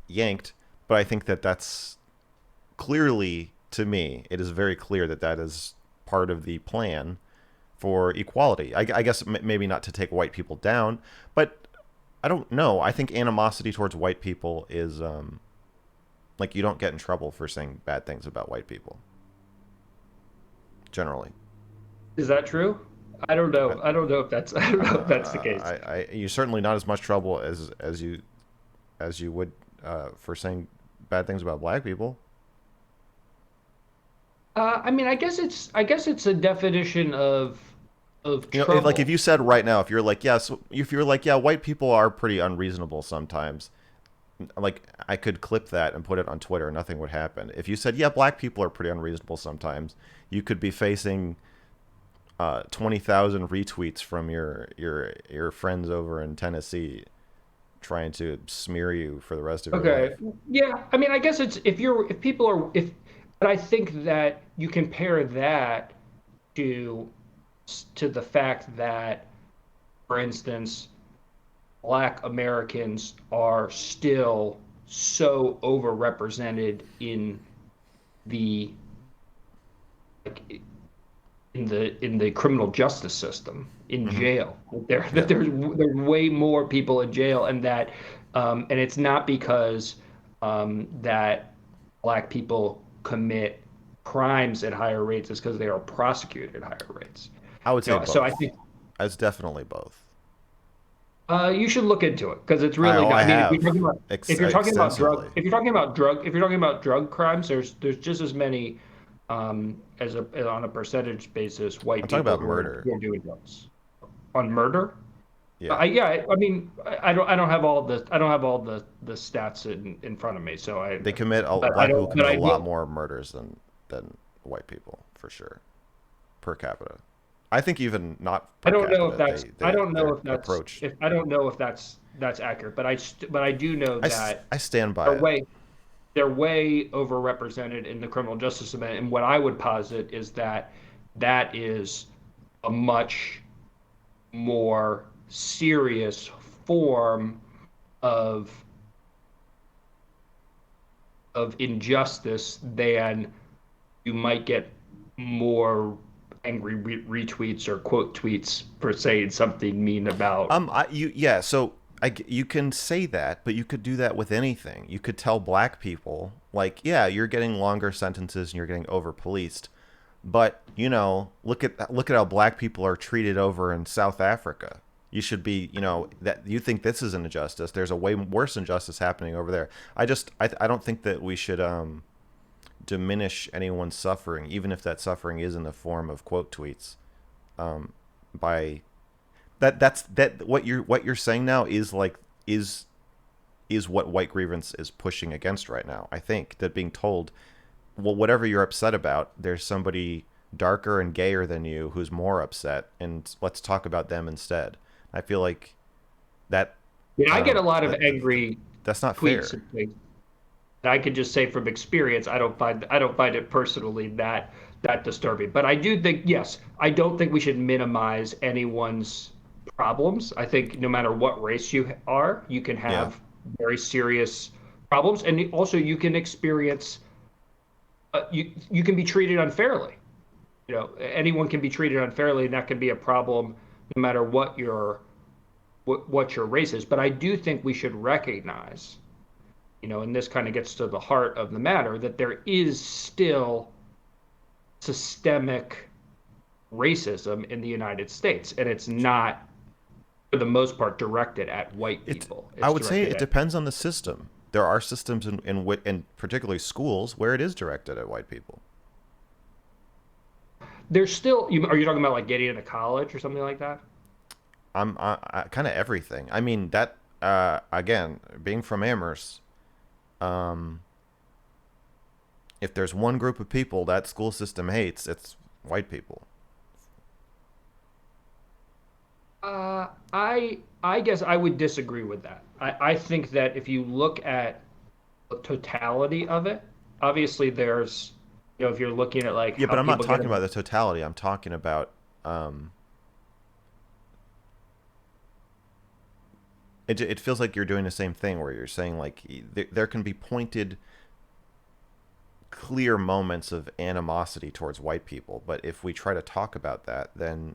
yanked, but I think that that's clearly, to me, it is very clear that that is part of the plan for equality. I guess maybe not to take white people down, but I don't know. I think animosity towards white people is like you don't get in trouble for saying bad things about white people generally. Is that true? I don't I, know. I don't know if that's I don't know if that's the case. you're certainly not as much trouble as you would for saying bad things about black people. I mean, I guess it's a definition of If trouble. you said right now, if you're like, yes, if you're like, yeah, white people are pretty unreasonable sometimes, like I could clip that and put it on Twitter, nothing would happen. If you said, yeah, black people are pretty unreasonable sometimes, you could be facing 20,000 retweets from your friends over in Tennessee trying to smear you for the rest of your Okay. life. Yeah. I mean, I guess it's if people are if but I think that you compare that to to the fact that, for instance, Black Americans are still so overrepresented the like in the criminal justice system in Hmm. jail. Yeah. There's way more people in jail, and that and it's not because that Black people commit crimes at higher rates, it's because they are prosecuted at higher rates. I would say So I both. think It's definitely both. You should look into it because it's I really oh not. I I mean, have if you're talking about extensively. if you're talking about drug crimes, there's just as many as a on a percentage basis I'm white talking people about murder. who are doing drugs. On murder, Yeah, I mean, I don't have all the stats in front of me, so I they commit but I black people don't but commit a I lot do. more murders than white people for sure per capita. I think even not I per don't know if capita, that's I don't know their if that's approach. if I don't know if that's accurate, but I do know that I stand by they're it. way they're way overrepresented in the criminal justice system. And what I would posit is that that is a much more serious form of injustice than you might get more angry retweets or quote tweets for saying something mean about. Yeah, so you can say that, but you could do that with anything. You could tell black people, like, yeah, you're getting longer sentences and you're getting over policed, but look at how black people are treated over in South Africa. You should be, that you think this is an injustice. There's a way worse injustice happening over there. I don't think that we should diminish anyone's suffering, even if that suffering is in the form of quote tweets. By that what you're saying now is like is what white grievance is pushing against right now. I think that being told, well, whatever you're upset about, there's somebody darker and gayer than you who's more upset, and let's talk about them instead. I feel like that You know, I get a lot of that angry that's not tweets fair. and things. I could just say from experience, I don't find it personally that disturbing. But I do think, yes, I don't think we should minimize anyone's problems. I think no matter what race you are, you can Yeah. have very serious problems, and also you can experience you can be treated unfairly. You know, anyone can be treated unfairly, and that can be a problem no matter what your race is. But I do think we should recognize, and this kind of gets to the heart of the matter, that there is still systemic racism in the United States, and it's not, for the most part, directed at white It's people. I It's would say directed it at. depends on the system. There are systems in particularly schools where it is directed at white people. There's still. Are you talking about like getting into college or something like that? I kind of everything. I mean that again, being from Amherst, um, if there's one group of people that school system hates, it's white people. I guess I would disagree with that. I think that if you look at the totality of it, obviously there's, if you're looking at like Yeah, how but I'm not people get talking about in. the totality. I'm talking about um, it feels like you're doing the same thing where you're saying like there can be pointed clear moments of animosity towards white people, but if we try to talk about that, then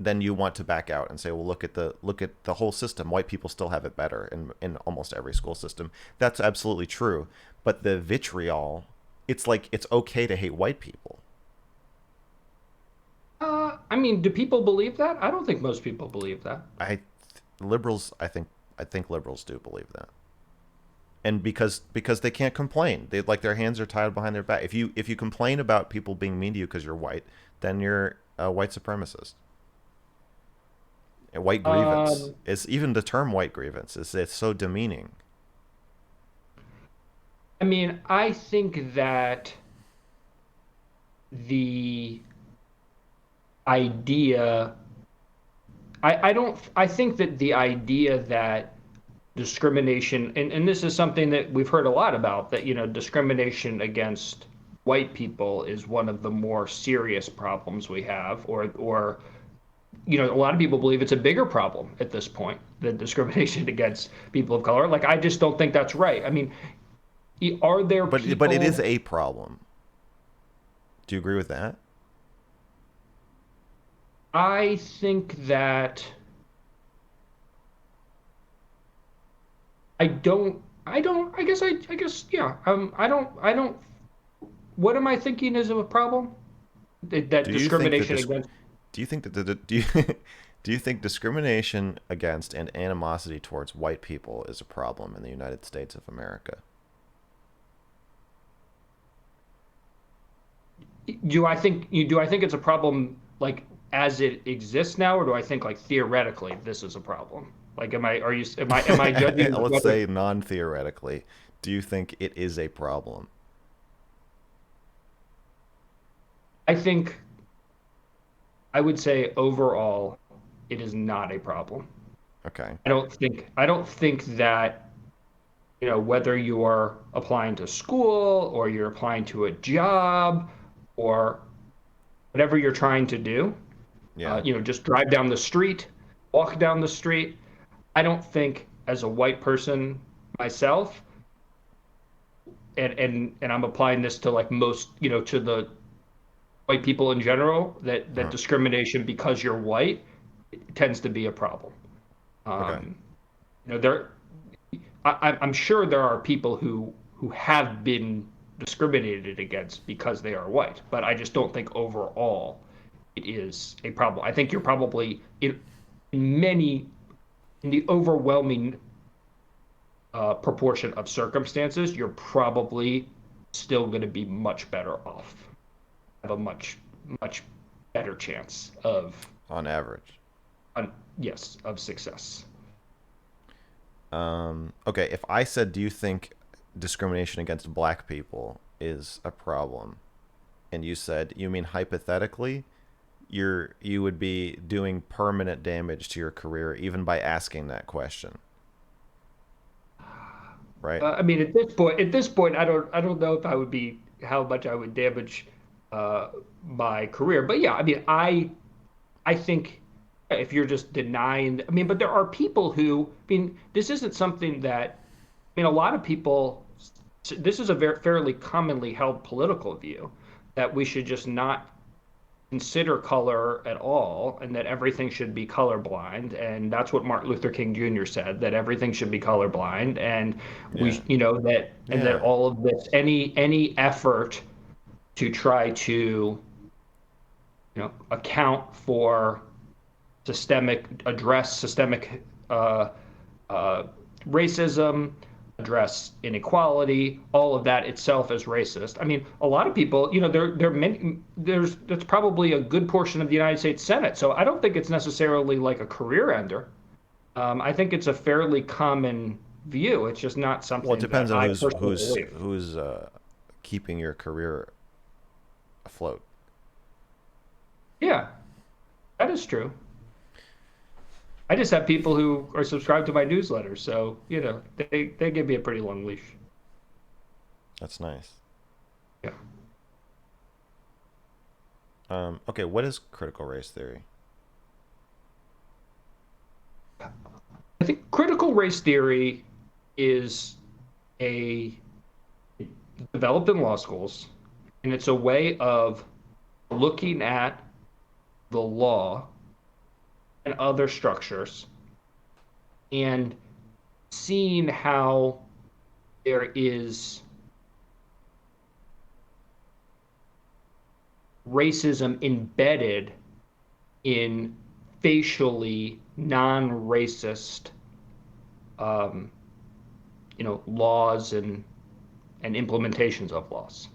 then you want to back out and say, well, look at the whole system. White people still have it better in almost every school system. That's absolutely true. But the vitriol, it's like it's okay to hate white people. I mean, do people believe that? I don't think most people believe that. I liberals, I think liberals do believe that, and because they can't complain, they like their hands are tied behind their back. If you complain about people being mean to you because you're white, then you're a white supremacist. And white grievance Um, is even the term white grievance is it's so demeaning. I mean, I think that the idea, I don't, I think that the idea that discrimination, and this is something that we've heard a lot about, that, discrimination against white people is one of the more serious problems we have, or, a lot of people believe it's a bigger problem at this point than discrimination against people of color. Like, I just don't think that's right. I mean, are there But it is people? a problem. Do you agree with that? I think that I guess, yeah. I don't, what am I thinking is a problem? That Do you think that discrimination this? against. Do you think that the do you Do you think discrimination against and animosity towards white people is a problem in the United States of America? Do I think it's a problem like as it exists now, or do I think like theoretically this is a problem? Like, am I judging Let's whether say non-theoretically, do you think it is a problem? I think I would say overall it is not a problem. Okay. I don't think that, whether you're applying to school or you're applying to a job or whatever you're trying to do, Yeah. just drive down the street, walk down the street. I don't think as a white person myself, and I'm applying this to like most, to the white people in general, that Uh-huh. discrimination because you're white tends to be a problem. Okay. Um, there, I'm sure there are people who have been discriminated against because they are white, but I just don't think overall it is a problem. I think you're probably in the overwhelming proportion of circumstances, you're probably still going to be much better off, have a much better chance of, On average. yes, of success. Okay, if I said, do you think discrimination against black people is a problem? And you said, you mean hypothetically? You would be doing permanent damage to your career even by asking that question, right? I mean, at this point, I don't know if I would be how much I would damage uh, my career, but yeah, I mean, I think if you're just denying, I mean, but there are people who, I mean, this isn't something that, I mean, a lot of people, this is a fairly commonly held political view that we should just not consider color at all and that everything should be colorblind. And that's what Martin Luther King Jr. said, that everything should be colorblind. And Yeah. that Yeah. all of this, any effort to try to, account for address systemic uh, racism, address inequality, all of that itself is racist. I mean, a lot of people, there are many, that's probably a good portion of the United States Senate. So I don't think it's necessarily like a career ender. I think it's a fairly common view. It's just not Well, it something depends that on I who's personally who's believe. who's keeping your career afloat. Yeah, that is true. I just have people who are subscribed to my newsletter, so they give me a pretty long leash. That's nice. Yeah. Okay, what is critical race theory? I think critical race theory is a developed in law schools, and it's a way of looking at the law and other structures and seeing how there is racism embedded in facially non-racist um, laws and implementations of laws.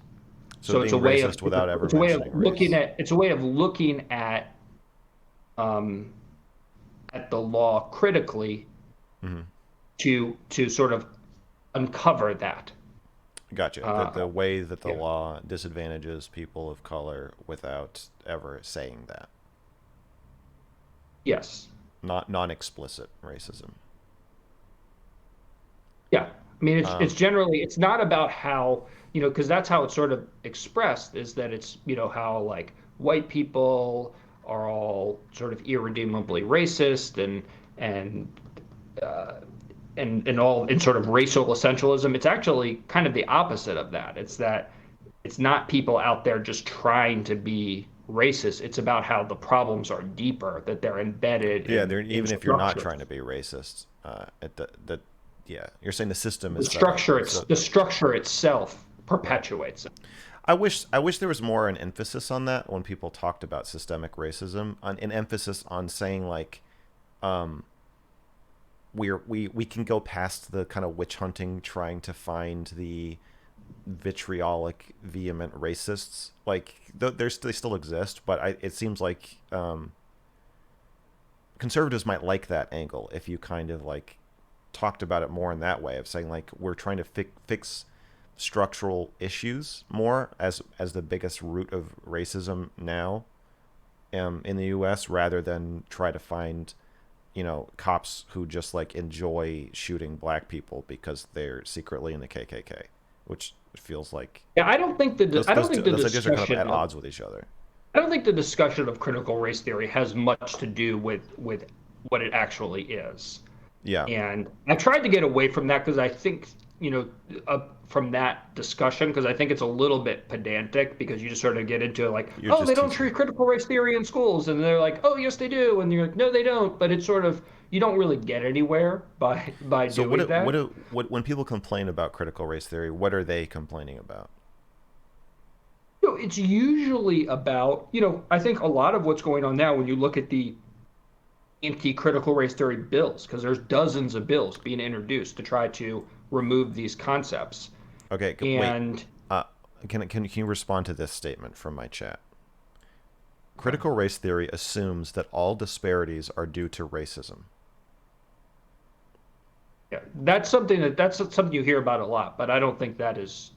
So So it's being a way of racist without ever it's a way of mentioning looking race. at it's a way of looking um, at the law critically Hmm. to sort of uncover that. Gotcha. The Uh, way that the yeah. law disadvantages people of color without ever saying that. Yes. Not non-explicit racism. Yeah. I mean, it's Um, generally it's not about how, because that's how it's sort of expressed is that it's, how like white people are all sort of irredeemably racist and uh, and all in sort of racial essentialism. It's actually kind of the opposite of that. It's that it's not people out there just trying to be racist. It's about how the problems are deeper, that they're embedded yeah, in even if you're not trying to structures. be racist, yeah, you're saying the system The is set up structure it's so. the structure itself Right. perpetuates it. I wish there was more an emphasis on that when people talked about systemic racism, on an emphasis on saying like, um, we can go past the kind of witch hunting, trying to find the vitriolic, vehement racists. Like they still exist, but it seems like conservatives might like that angle if you kind of like talked about it more in that way of saying like we're trying to fix structural issues more as the biggest root of racism now in the U.S. rather than try to find cops who just like enjoy shooting black people because they're secretly in the KKK, which feels like Yeah, I don't think the those I don't those think the those ideas are kind of at discussion of odds with each other. I don't think the discussion of critical race theory has much to do with what it actually is. Yeah, And I tried to get away from that because I think, from that discussion, because I think it's a little bit pedantic because you just sort of get into like, you're oh, they just don't teaching. treat critical race theory in schools. And they're like, oh, yes, they do. And you're like, no, they don't. But it's sort of, you don't really get anywhere by So doing that. when people complain about critical race theory, what are they complaining about? It's usually about, I think a lot of what's going on now when you look at the anti-critical race theory bills, because there's dozens of bills being introduced to try to remove these concepts. Okay, wait. And Uh, can you respond to this statement from my chat? Critical race theory assumes that all disparities are due to racism. yeah, that's something you hear about a lot, but I don't think that is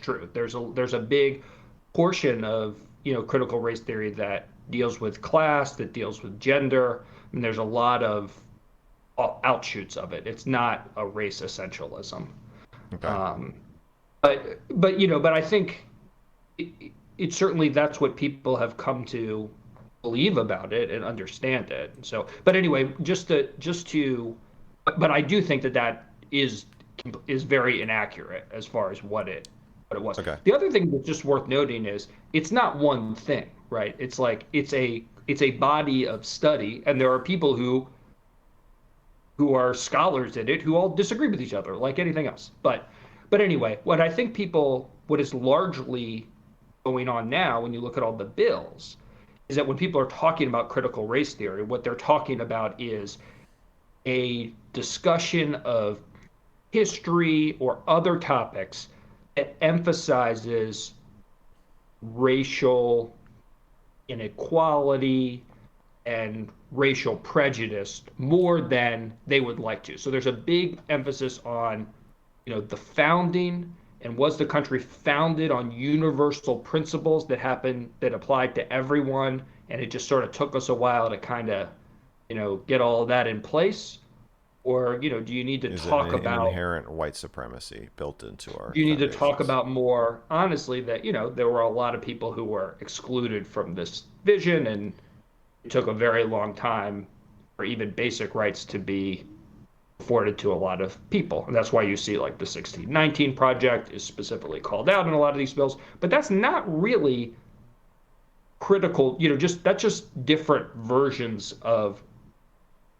true. There's a big portion of critical race theory that deals with class, that deals with gender, and there's a lot of outshoots of it. It's not a race essentialism. Okay. Um, but I think it certainly that's what people have come to believe about it and understand it. So, but anyway, but I do think that is very inaccurate as far as what it was. Okay. The other thing that's just worth noting is it's not one thing, right? It's like it's a body of study, and there are people who are scholars in it who all disagree with each other, like anything else. But anyway, what is largely going on now when you look at all the bills is that when people are talking about critical race theory, what they're talking about is a discussion of history or other topics that emphasizes racial inequality and racial prejudice more than they would like to. So there's a big emphasis on, the founding, and was the country founded on universal principles that applied to everyone, and it just sort of took us a while to kind of, get all of that in place, or do you need to Is it talk an about inherent white supremacy built into our you need to talk foundations? about more honestly that there were a lot of people who were excluded from this vision, and it took a very long time for even basic rights to be afforded to a lot of people. And that's why you see like the 1619 Project is specifically called out in a lot of these bills. But that's not really critical, that's just different versions of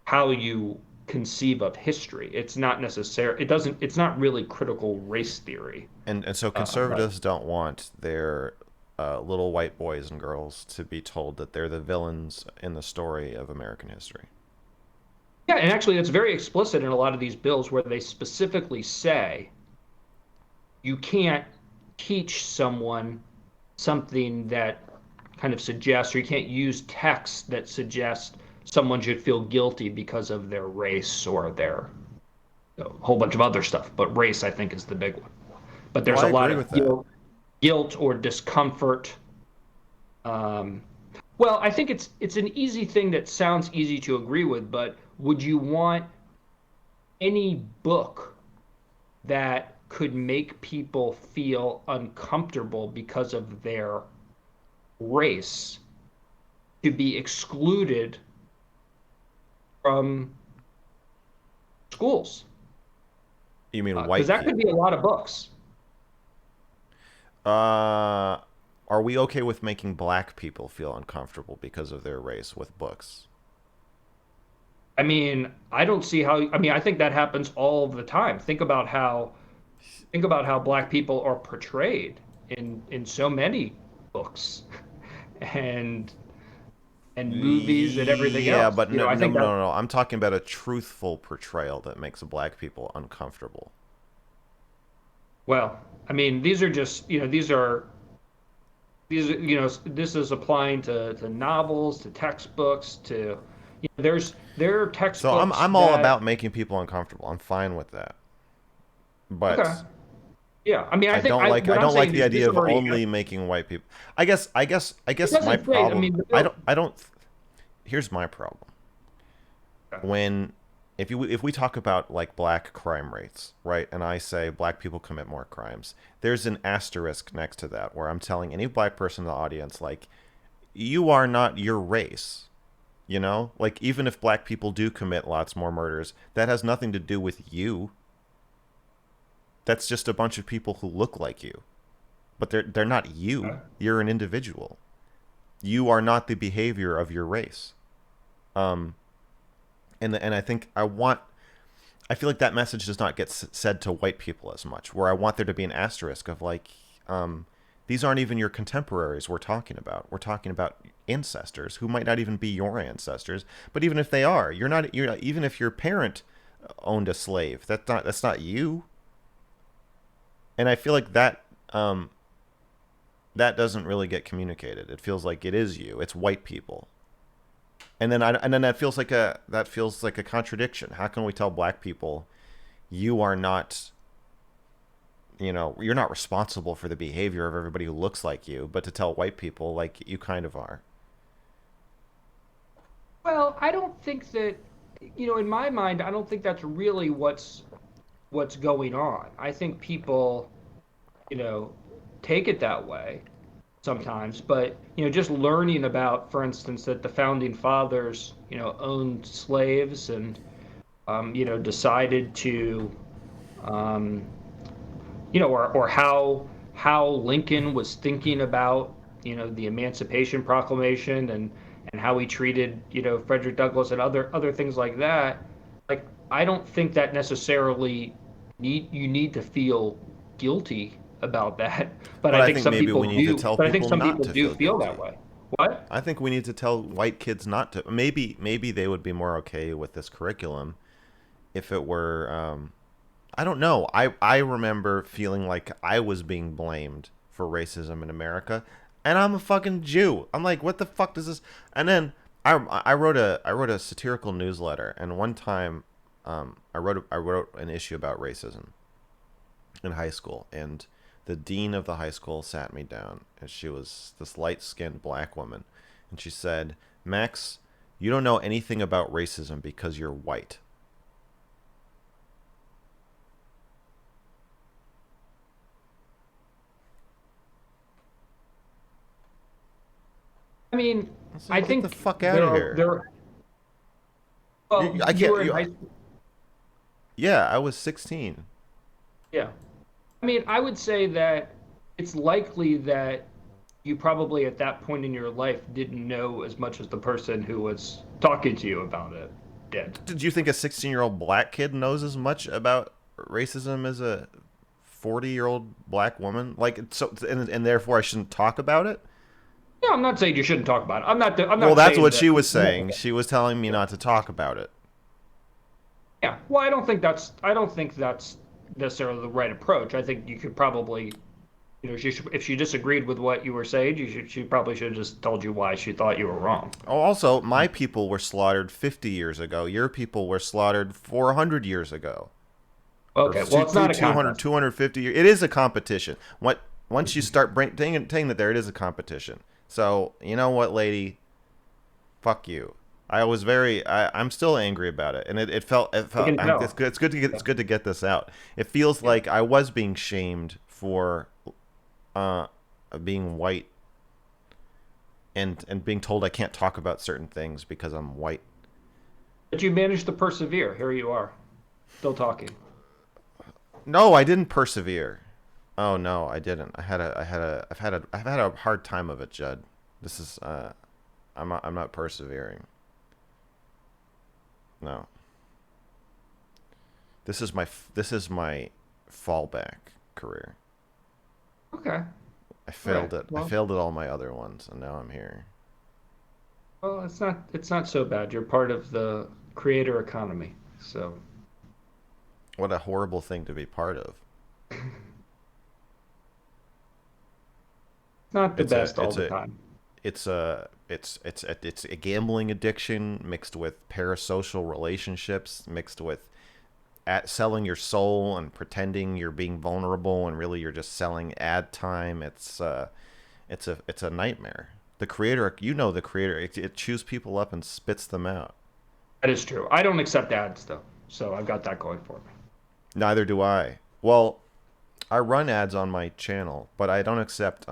how you conceive of history. It's not necessary. It's not really critical race theory. And so But conservatives don't want their little white boys and girls to be told that they're the villains in the story of American history. yeah, and actually, it's very explicit in a lot of these bills where they specifically say you can't teach someone something that kind of suggests, or you can't use text that suggests someone should feel guilty because of their race or their a whole bunch of other stuff. But race, I think, is the big one. But Well, there's I a lot agree of with that. guilt or discomfort. Um, well, I think it's an easy thing that sounds easy to agree with, but would you want any book that could make people feel uncomfortable because of their race to be excluded from schools? You mean Because white that could be a people? lot of books. Are we okay with making black people feel uncomfortable because of their race with books? I mean, I don't see how. I mean, I think that happens all the time. Think about how black people are portrayed. in so many books and movies and everything Yeah, else. but no, I no, think no, that, no, no. I'm talking about a truthful portrayal that makes black people uncomfortable. well, I mean, these are just, this is applying to novels, to textbooks, to, there are So I'm textbooks I'm all that, about making people uncomfortable. I'm fine with that. okay, But yeah. I mean, I I think don't like I what I'm don't like saying the is idea this of already only making white people. I it guess my doesn't say. I problem mean, the I bill. don't here's my problem. Okay. When if we talk about like black crime rates, right? And I say black people commit more crimes. There's an asterisk next to that where I'm telling any black person in the audience like you are not your race. You know? Like even if black people do commit lots more murders, that has nothing to do with you. That's just a bunch of people who look like you. But they're not you. You're an individual. You are not the behavior of your race. Um, and I think I feel like that message does not get said to white people as much. Where I want there to be an asterisk of like, these aren't even your contemporaries we're talking about. We're talking about ancestors who might not even be your ancestors. But even if they are, you're not even if your parent owned a slave, that's not you. And I feel like um, that doesn't really get communicated. It feels like it is you. It's white people. And then that feels like a contradiction. How can we tell black people you are not you're not responsible for the behavior of everybody who looks like you, but to tell white people like you kind of are. Well, I don't think that, in my mind, I don't think that's really what's going on. I think people, you know, take it that way sometimes, but just learning about, for instance, that the founding fathers, owned slaves and decided to, um, or how Lincoln was thinking about, the Emancipation Proclamation and how he treated, Frederick Douglass and other things like that. Like, I don't think that necessarily you need to feel guilty about that, but But I I think think some maybe we people need to do. tell But I think people some not people to do feel feel that guilty. way. What? I think we need to tell white kids not to. Maybe they would be more okay with this curriculum if it were I don't know. I remember feeling like I was being blamed for racism in America, and I'm a fucking Jew. I'm like, what the fuck does this? And then I wrote a satirical newsletter, and one time, I wrote an issue about racism in high school, and the dean of the high school sat me down, and she was this light skinned black woman, and she said, "Max, you don't know anything about racism because you're white." I mean, I was I like, "Get the think fuck out there of are here." there. Well, I you can't. were in high school. Yeah, I was 16. Yeah. I mean, I would say that it's likely that you probably at that point in your life didn't know as much as the person who was talking to you about it did. Did you think a 16-year-old black kid knows as much about racism as a 40-year-old black woman? Like, so, and therefore I shouldn't talk about it? Yeah, I'm not saying you shouldn't talk about it. I'm Well, not that's saying what that. she was saying. She was telling me not to talk about it. Yeah. Well, I don't think that's necessarily the right approach. I think you could probably, if she disagreed with what you were saying, she probably should have just told you why she thought you were wrong. Oh, also, my people were slaughtered 50 years ago. Your people were slaughtered 400 years ago. Or Okay. Well, it's not a 200, contest. 250 years. It is a competition. Once you start taking it there, it is a competition. So, you know what, lady? Fuck you. I'm still angry about it, and it I felt can tell. it's good to get this out. It feels Yeah. like I was being shamed for uh being white and being told I can't talk about certain things because I'm white. But you managed to persevere. Here you are, still talking. No, I didn't persevere. Oh no, I didn't. I've had a hard time of it, Judd. This is I'm not persevering. No. This is my fallback career. Okay. Right. I Well, failed at all my other ones, and now I'm here. well, it's not so bad. You're part of the creator economy, so What a horrible thing to be part of. not the It's a best all it's the a time. it's a gambling addiction mixed with parasocial relationships mixed with at selling your soul and pretending you're being vulnerable and really you're just selling ad time. It's a nightmare. The creator, you know, the creator, it chews people up and spits them out. That is true. I don't accept ads though, so I've got that going for me. Neither do I. Well, I run ads on my channel, but I don't accept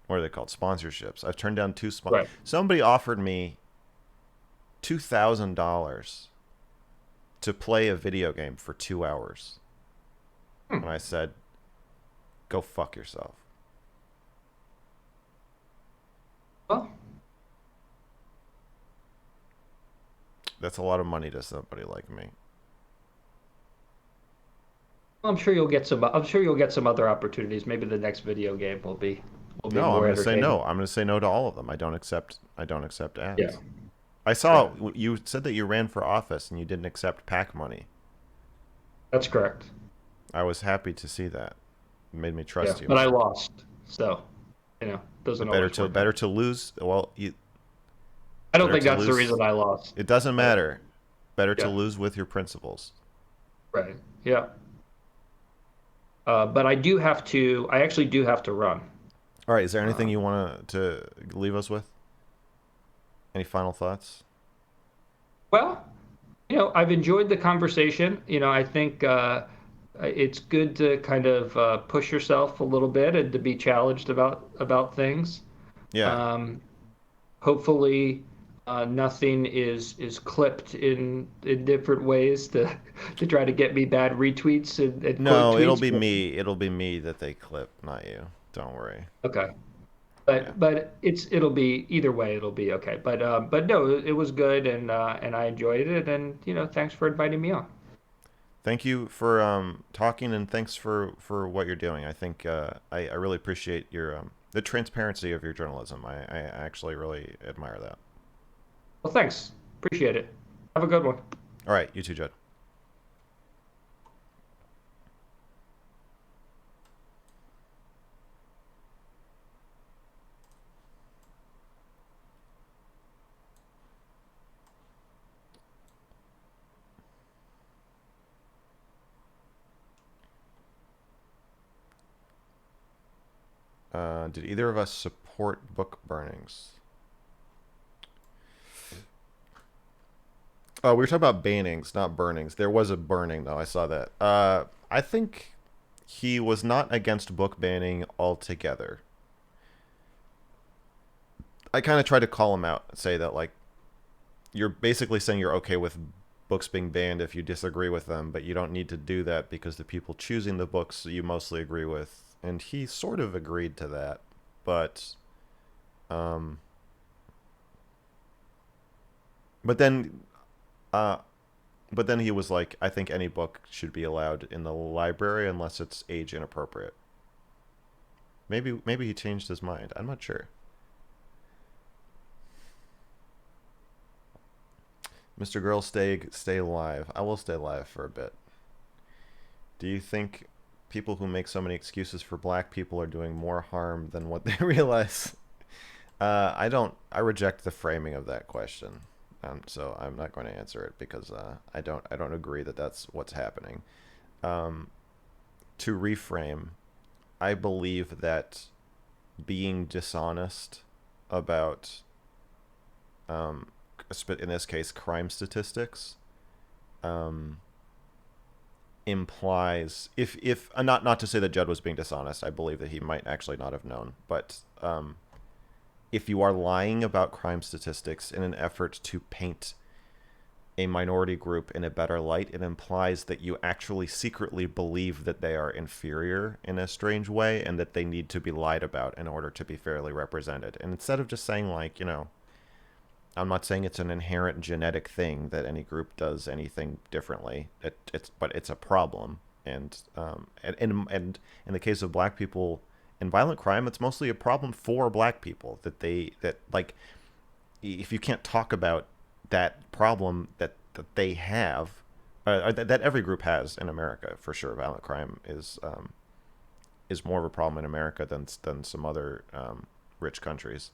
what are they called, sponsorships. I've turned down Right. somebody offered me $2,000 to play a video game for 2 hours, Hmm. and I said, "Go fuck yourself." Well, That's a lot of money to somebody like me. I'm sure you'll get some other opportunities. Maybe the next video game will be No, I'm more going to say entertaining. no. I'm going to say no to all of them. I don't accept Yeah. ads. I Right. saw you said that you ran for office and you didn't accept PAC money. That's correct. I was happy to see that. It made me Yeah. trust you But I more. lost. So, doesn't always work Better out. to lose. Well, you I don't better think to that's the lose. reason I lost. It doesn't But matter. Better to yeah. lose with your principles. Right. Yeah. But I actually do have to run. All right. Is there anything Uh, you want to leave us with? Any final thoughts? well, I've enjoyed the conversation. I think it's good to kind of push yourself a little bit and to be challenged about things. Yeah. Um, Hopefully, nothing is clipped in different ways to to try to get me bad retweets and quote No, it'll tweets. be But me. It'll be me that they clip, not you. Don't worry. okay, Yeah. but it'll be either way. It'll be okay. But no, it was good and I enjoyed it. And thanks for inviting me on. Thank you for talking, and thanks for what you're doing. I think I really appreciate your the transparency of your journalism. I actually really admire that. Well, thanks. Appreciate it. Have a good one. All right, you too, Judd. Did either of us support book burnings? Oh, we were talking about bannings, not burnings. There was a burning though. I saw that. I think he was not against book banning altogether. I kind of tried to call him out and say that like you're basically saying you're okay with books being banned if you disagree with them, but you don't need to do that because the people choosing the books you mostly agree with. And he sort of agreed to that, but um, but then uh, but then he was like, I think any book should be allowed in the library unless it's age inappropriate. Maybe he changed his mind. I'm not sure. Mr. Girl, stay alive. I will stay alive for a bit. Do you think people who make so many excuses for black people are doing more harm than what they realize? I don't. I reject the framing of that question, so I'm not going to answer it because I don't. I don't agree that that's what's happening. Um, to reframe, I believe that being dishonest about, um, in this case, crime statistics, um, implies if not to say that Judd was being dishonest. I believe that he might actually not have known, but if you are lying about crime statistics in an effort to paint a minority group in a better light, it implies that you actually secretly believe that they are inferior in a strange way and that they need to be lied about in order to be fairly represented. And instead of just saying like, I'm not saying it's an inherent genetic thing that any group does anything differently. But it's a problem. And in the case of black people in violent crime, it's mostly a problem for black people that like if you can't talk about that problem that they have, or that every group has in America for sure. Violent crime is more of a problem in America than some other rich countries.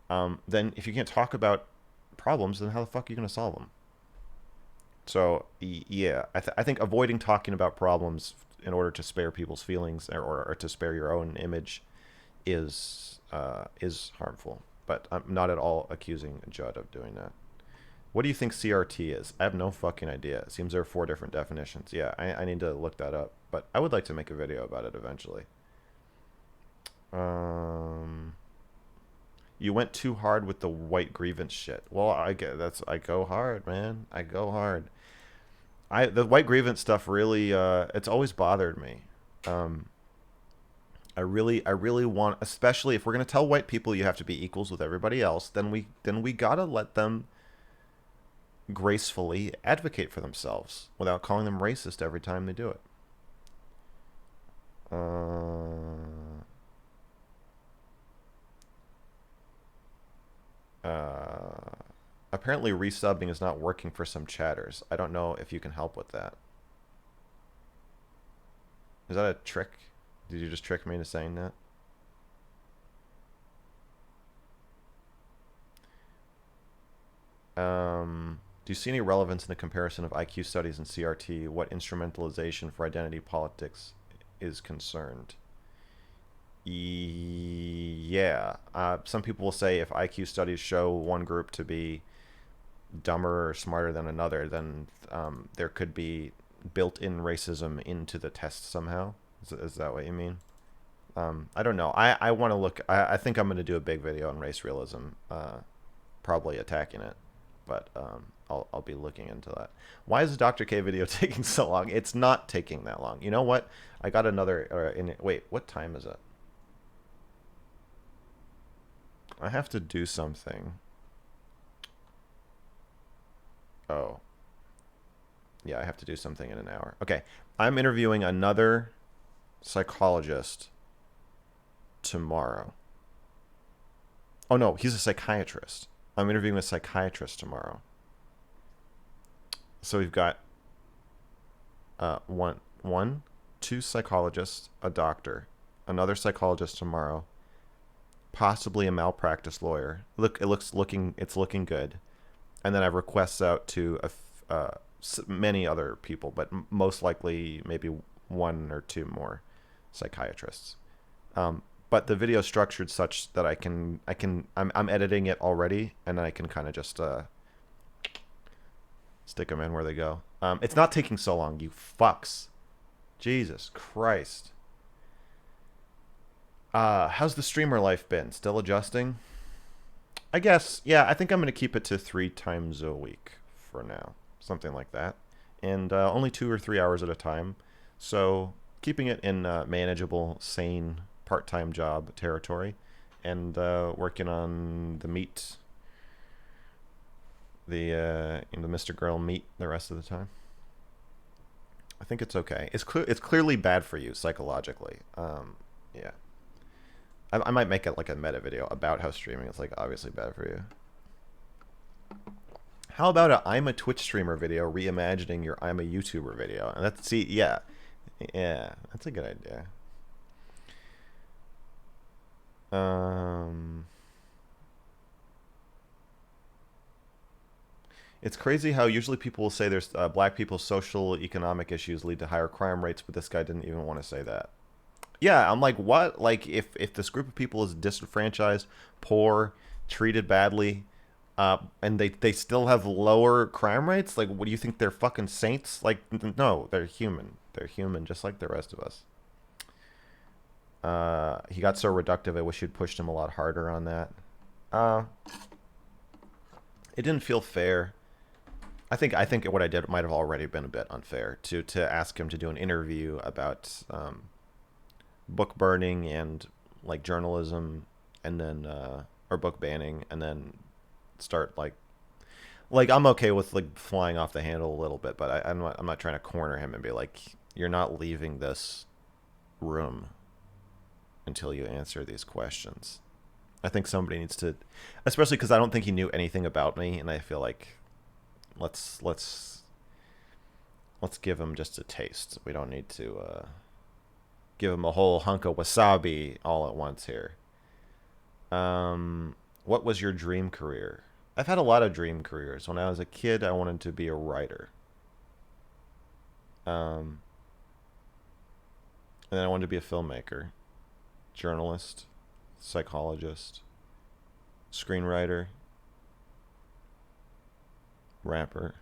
Then if you can't talk about problems, then how the fuck are you going to solve them? So yeah, I think avoiding talking about problems in order to spare people's feelings or to spare your own image is harmful. But I'm not at all accusing Judd of doing that. What do you think CRT is? I have no fucking idea. It seems there are 4 different definitions. Yeah, I need to look that up. But I would like to make a video about it eventually. Um, you went too hard with the white grievance shit. Well, I go hard, man. I go hard. The white grievance stuff really it's always bothered me. Um, I really want, especially if we're gonna tell white people you have to be equals with everybody else, then we gotta let them gracefully advocate for themselves without calling them racist every time they do it. Uh, uh, Apparently resubbing is not working for some chatters. I don't know if you can help with that. Is that a trick? Did you just trick me into saying that? Do you see any relevance in the comparison of IQ studies and CRT? What instrumentalization for identity politics is concerned? Yeah. Some people will say if IQ studies show one group to be dumber or smarter than another, then there could be built-in racism into the test somehow. Is that what you mean? I don't know. I want to look. I think I'm going to do a big video on race realism, probably attacking it, but I'll be looking into that. Why is the Dr. K video taking so long? It's not taking that long. You know what? I got another. Wait, what time is it? I have to do something. Oh, yeah, I have to do something in an hour. Okay, I'm interviewing another psychologist tomorrow. Oh no, he's a psychiatrist. I'm interviewing a psychiatrist tomorrow. So we've got two psychologists, a doctor, another psychologist tomorrow, possibly a malpractice lawyer. It's looking good. And then I have requests out to many other people, but most likely maybe 1 or 2 more psychiatrists. But the video is structured such that I'm editing it already, and I can kind of just stick them in where they go. It's not taking so long, you fucks. Jesus Christ. How's the streamer life been? Still adjusting? I guess, yeah, I think I'm going to keep it to 3 times a week for now. Something like that. And only 2 or 3 hours at a time. So keeping it in manageable, sane, part-time job territory. And working on the meat, the mrgirl meat the rest of the time. I think it's okay. It's clearly bad for you psychologically. Yeah. I might make it like a meta video about how streaming is like obviously bad for you. How about a I'm a Twitch streamer video reimagining your I'm a YouTuber video? And yeah, that's a good idea. It's crazy how usually people will say there's black people's social economic issues lead to higher crime rates, but this guy didn't even want to say that. Yeah, I'm like, what? Like, if this group of people is disenfranchised, poor, treated badly, and they still have lower crime rates, like, what do you think? They're fucking saints? Like, no, they're human. They're human, just like the rest of us. He got so reductive. I wish you'd pushed him a lot harder on that. It didn't feel fair. I think what I did might have already been a bit unfair to ask him to do an interview about book burning and like journalism, and then or book banning, and then start like I'm okay with like flying off the handle a little bit, but I'm not trying to corner him and be like, You're not leaving this room until you answer these questions. I think somebody needs to, especially because I don't think he knew anything about me, and I feel like let's let's give him just a taste. We don't need to give him a whole hunk of wasabi all at once here. What was your dream career? I've had a lot of dream careers. When I was a kid, I wanted to be a writer. Um, and then I wanted to be a filmmaker, journalist, psychologist, screenwriter, rapper.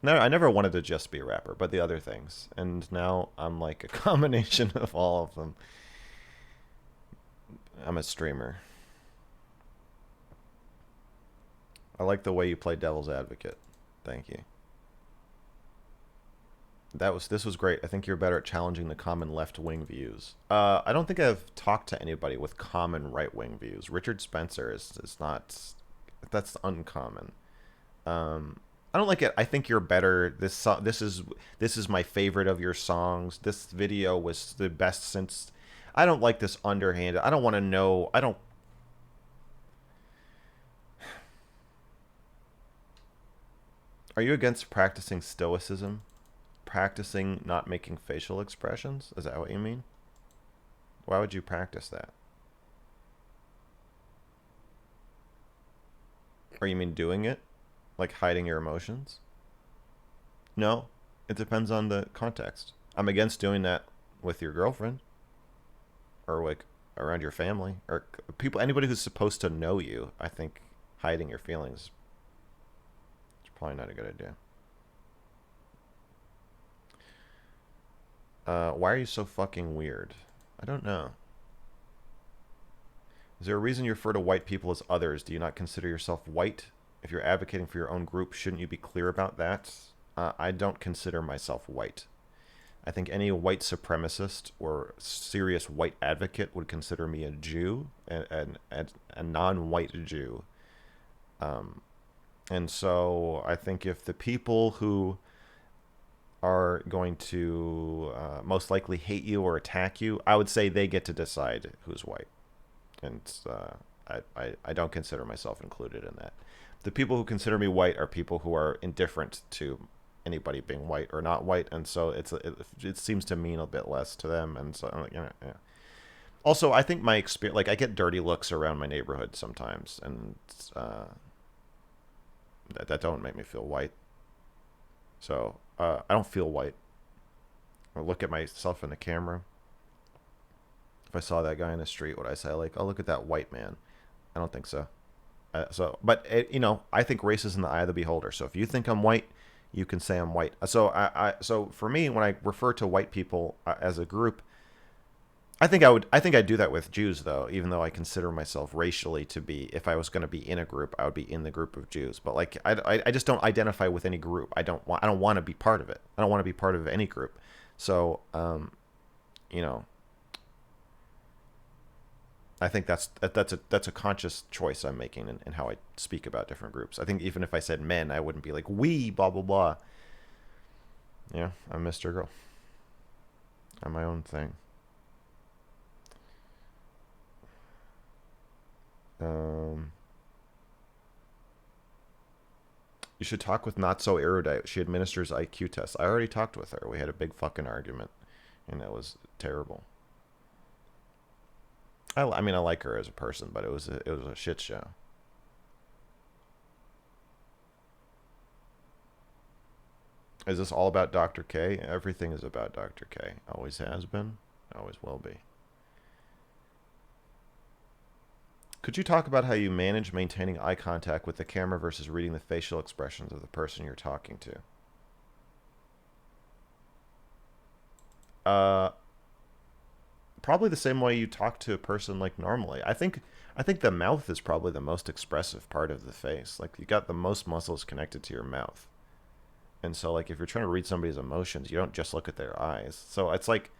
No, I never wanted to just be a rapper, but the other things. And now I'm like a combination of all of them. I'm a streamer. I like the way you play devil's advocate. Thank you. This was great. I think you're better at challenging the common left wing views. I don't think I've talked to anybody with common right wing views. Richard Spencer is not. That's uncommon. I don't like it. I think you're better. This is my favorite of your songs. This video was the best since. I don't like this underhanded. I don't want to know. I don't. Are you against practicing stoicism? Practicing not making facial expressions? Is that what you mean? Why would you practice that? Or you mean doing it? Like hiding your emotions? No. It depends on the context. I'm against doing that with your girlfriend or like around your family or people anybody who's supposed to know you. I think hiding your feelings is probably not a good idea. Why are you so fucking weird? I don't know. Is there a reason you refer to white people as others? Do you not consider yourself white? If you're advocating for your own group, shouldn't you be clear about that? I don't consider myself white. I think any white supremacist or serious white advocate would consider me a Jew, a non-white Jew. And so I think if the people who are going to most likely hate you or attack you, I would say they get to decide who's white. And I don't consider myself included in that. The people who consider me white are people who are indifferent to anybody being white or not white, and so it seems to mean a bit less to them. And so I'm like, yeah. Also, I think my experience, like I get dirty looks around my neighborhood sometimes, and that don't make me feel white. So I don't feel white. I look at myself in the camera. If I saw that guy in the street, would I say like, "Oh, look at that white man"? I don't think so. But I think race is in the eye of the beholder. So if you think I'm white, you can say I'm white. So for me, when I refer to white people as a group, I think I'd do that with Jews though, even though I consider myself racially to be. If I was going to be in a group, I would be in the group of Jews. But like, I just don't identify with any group. I don't want to be part of it. I don't want to be part of any group. So, you know. I think that's a conscious choice I'm making in how I speak about different groups. I think even if I said men, I wouldn't be like we blah blah blah. Yeah, I'm Mr. Girl. I'm my own thing. You should talk with Not So Erudite. She administers IQ tests. I already talked with her. We had a big fucking argument, and that was terrible. I mean, I like her as a person, but it was a shit show. Is this all about Dr. K? Everything is about Dr. K. Always has been. Always will be. Could you talk about how you manage maintaining eye contact with the camera versus reading the facial expressions of the person you're talking to? Probably the same way you talk to a person like normally. I think the mouth is probably the most expressive part of the face. Like you got the most muscles connected to your mouth. And so like if you're trying to read somebody's emotions, you don't just look at their eyes. So it's like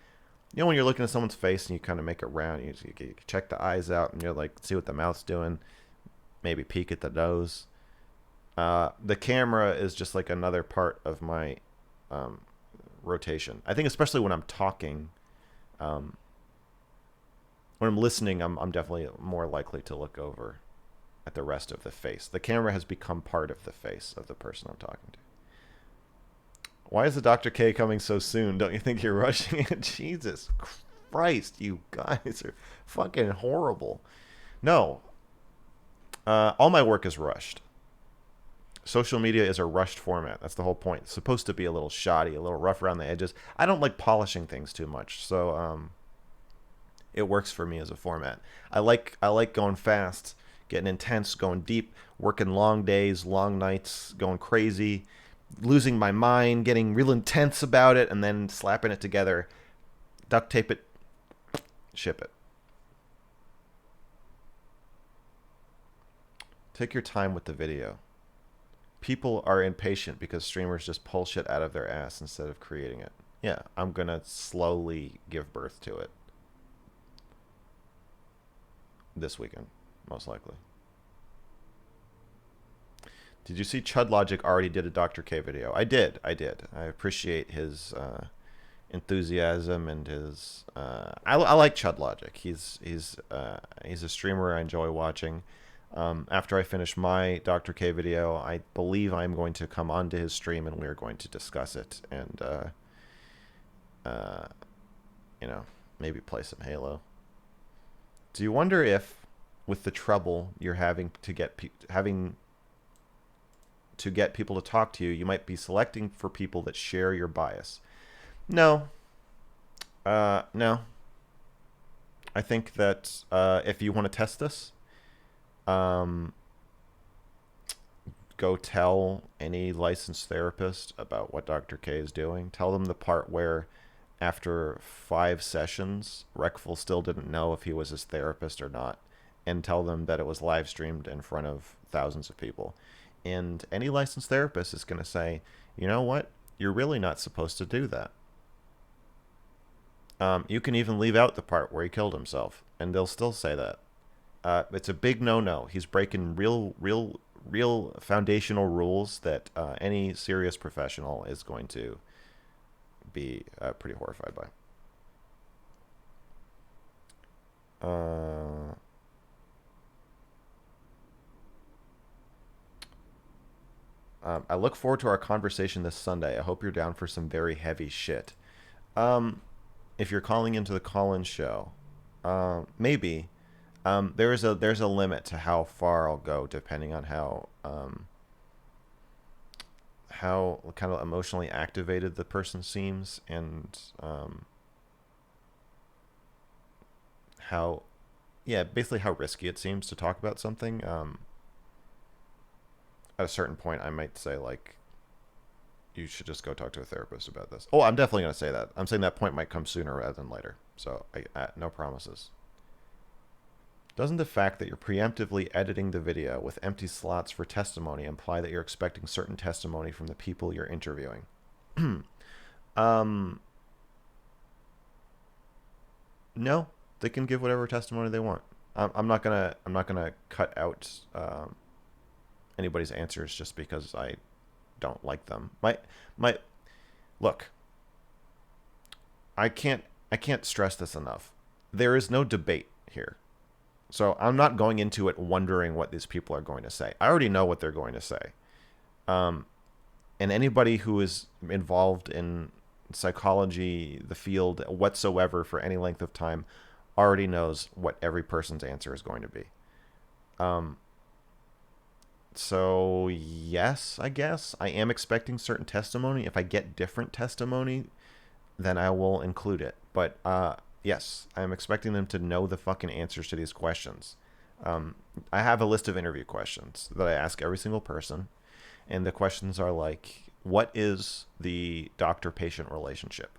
when you're looking at someone's face and you kind of make it round, you check the eyes out and you're like see what the mouth's doing, maybe peek at the nose. The camera is just like another part of my rotation. I think especially when I'm talking, um, when I'm listening, I'm definitely more likely to look over at the rest of the face. The camera has become part of the face of the person I'm talking to. Why is the Dr. K coming so soon? Don't you think you're rushing it? Jesus Christ, you guys are fucking horrible. No, all my work is rushed. Social media is a rushed format. That's the whole point. It's supposed to be a little shoddy, a little rough around the edges. I don't like polishing things too much, so it works for me as a format. I like going fast, getting intense, going deep, working long days, long nights, going crazy, losing my mind, getting real intense about it, and then slapping it together, duct tape it, ship it. Take your time with the video. People are impatient because streamers just pull shit out of their ass instead of creating it. Yeah, I'm gonna slowly give birth to it this weekend, most likely. Did you see Chud Logic already did a Dr. K video? I did. I appreciate his enthusiasm and his. I like Chud Logic. He's a streamer I enjoy watching. After I finish my Dr. K video, I believe I'm going to come onto his stream and we're going to discuss it and uh, maybe play some Halo. Do you wonder if, with the trouble you're having to get people to talk to you, you might be selecting for people that share your bias? No. No. I think that if you want to test this, um, go tell any licensed therapist about what Dr. K is doing. Tell them the part where, after 5 sessions, Reckful still didn't know if he was his therapist or not, and tell them that it was live streamed in front of thousands of people. And any licensed therapist is going to say, you know what? You're really not supposed to do that. You can even leave out the part where he killed himself, and they'll still say that. It's a big no-no. He's breaking real foundational rules that any serious professional is going to be pretty horrified by. I look forward to our conversation this Sunday. I hope you're down for some very heavy shit. If you're calling into the call-in show, maybe. There's a limit to how far I'll go, depending on how kind of emotionally activated the person seems, and how, yeah, basically how risky it seems to talk about something. At a certain point, I might say, like, you should just go talk to a therapist about this. Oh, I'm definitely going to say that. I'm saying that point might come sooner rather than later. So, no promises. Doesn't the fact that you're preemptively editing the video with empty slots for testimony imply that you're expecting certain testimony from the people you're interviewing? No, they can give whatever testimony they want. I'm not gonna cut out anybody's answers just because I don't like them. My look. I can't stress this enough. There is no debate here. So I'm not going into it wondering what these people are going to say. I already know what they're going to say. And anybody who is involved in psychology, the field whatsoever for any length of time, already knows what every person's answer is going to be. So yes, I guess I am expecting certain testimony. If I get different testimony, then I will include it. But yes, I'm expecting them to know the fucking answers to these questions. I have a list of interview questions that I ask every single person. And the questions are like, what is the doctor-patient relationship?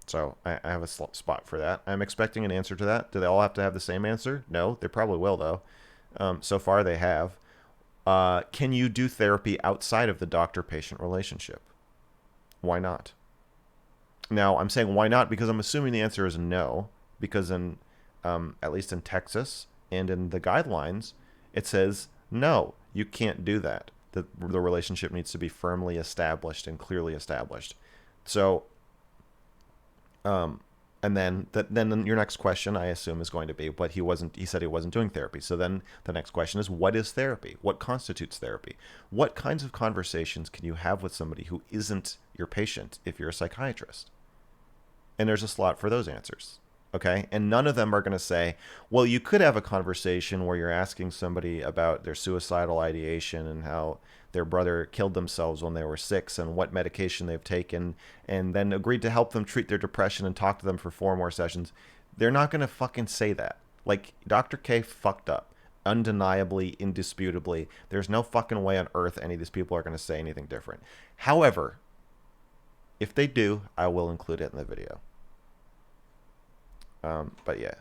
So I have a spot for that. I'm expecting an answer to that. Do they all have to have the same answer? No, they probably will, though. So far, they have. Can you do therapy outside of the doctor-patient relationship? Why not? Now, I'm saying why not because I'm assuming the answer is no, because at least in Texas and in the guidelines, it says, no, you can't do that. The relationship needs to be firmly established and clearly established. So, um, and then your next question, I assume, is going to be, but he wasn't. He said he wasn't doing therapy. So then the next question is, what is therapy? What constitutes therapy? What kinds of conversations can you have with somebody who isn't your patient if you're a psychiatrist? And there's a slot for those answers. Okay. And none of them are going to say, well, you could have a conversation where you're asking somebody about their suicidal ideation and how their brother killed themselves when they were 6 and what medication they've taken, and then agreed to help them treat their depression and talk to them for 4 more sessions. They're not going to fucking say that. Like, Dr. K fucked up. Undeniably, indisputably. There's no fucking way on earth any of these people are going to say anything different. However, if they do, I will include it in the video. But yeah,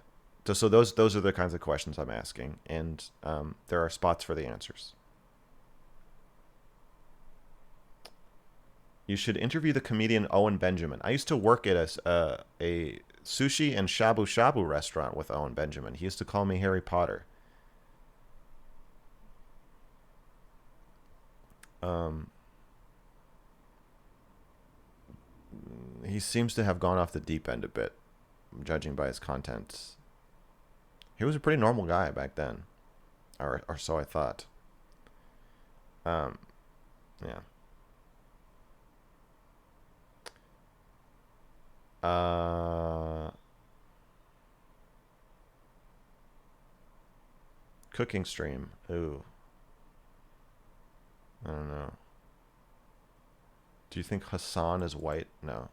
so those are the kinds of questions I'm asking, and there are spots for the answers. You should interview the comedian Owen Benjamin. I used to work at a sushi and shabu shabu restaurant with Owen Benjamin. He used to call me Harry Potter. Um, he seems to have gone off the deep end a bit, judging by his content. He was a pretty normal guy back then, or so I thought. Um, yeah. Cooking stream. Ooh. I don't know. Do you think Hassan is white? No.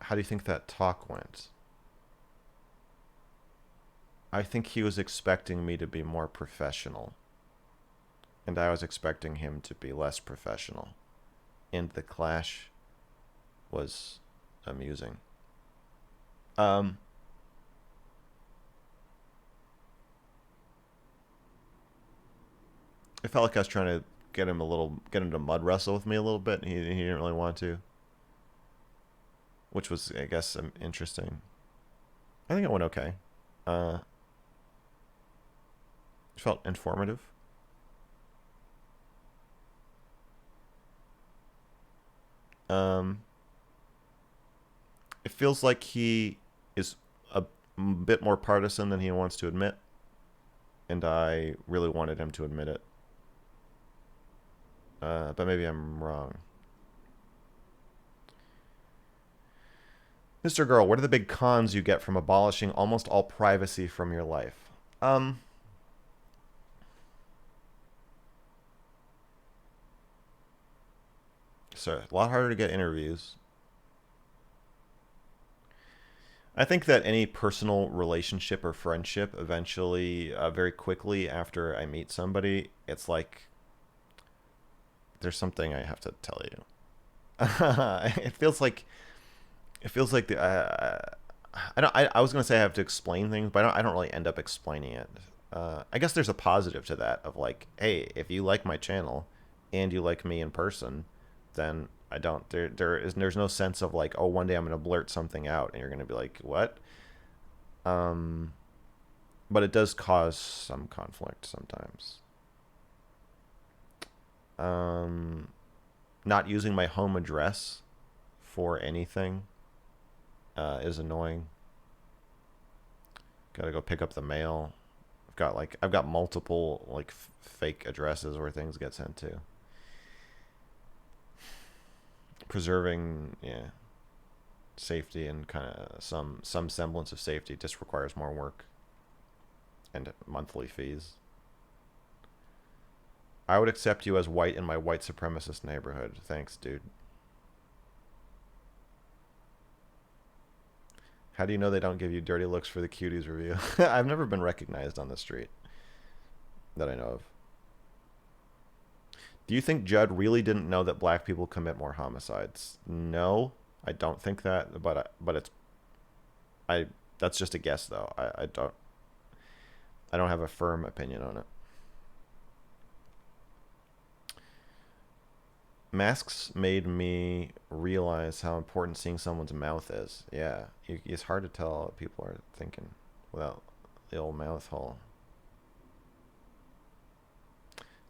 How do you think that talk went? I think he was expecting me to be more professional. And I was expecting him to be less professional. And the clash was amusing. I felt like I was trying to get him to mud wrestle with me a little bit. He didn't really want to, which was, I guess, interesting. I think it went okay. It felt informative. It feels like he is a bit more partisan than he wants to admit, and I really wanted him to admit it. But maybe I'm wrong. Mr. Girl, what are the big cons you get from abolishing almost all privacy from your life? So a lot harder to get interviews. I think that any personal relationship or friendship eventually, very quickly after I meet somebody, it's like there's something I have to tell you. It feels like the I was gonna say I have to explain things, but I don't really end up explaining it. I guess there's a positive to that of like, hey, if you like my channel and you like me in person, then I don't there's no sense of like, oh, one day I'm gonna blurt something out and you're gonna be like, what? Um, but it does cause some conflict sometimes. Um, Not using my home address for anything is annoying. Got to go pick up the mail. I've got multiple like fake addresses where things get sent to. Preserving, yeah, safety and kind of some semblance of safety just requires more work and monthly fees. I would accept you as white in my white supremacist neighborhood. Thanks, dude. How do you know they don't give you dirty looks for the cuties review? I've never been recognized on the street that I know of. Do you think Judd really didn't know that black people commit more homicides? No, I don't think that, but it's I that's just a guess though. I don't have a firm opinion on it. Masks made me realize how important seeing someone's mouth is. Yeah, it's hard to tell what people are thinking without the old mouth hole.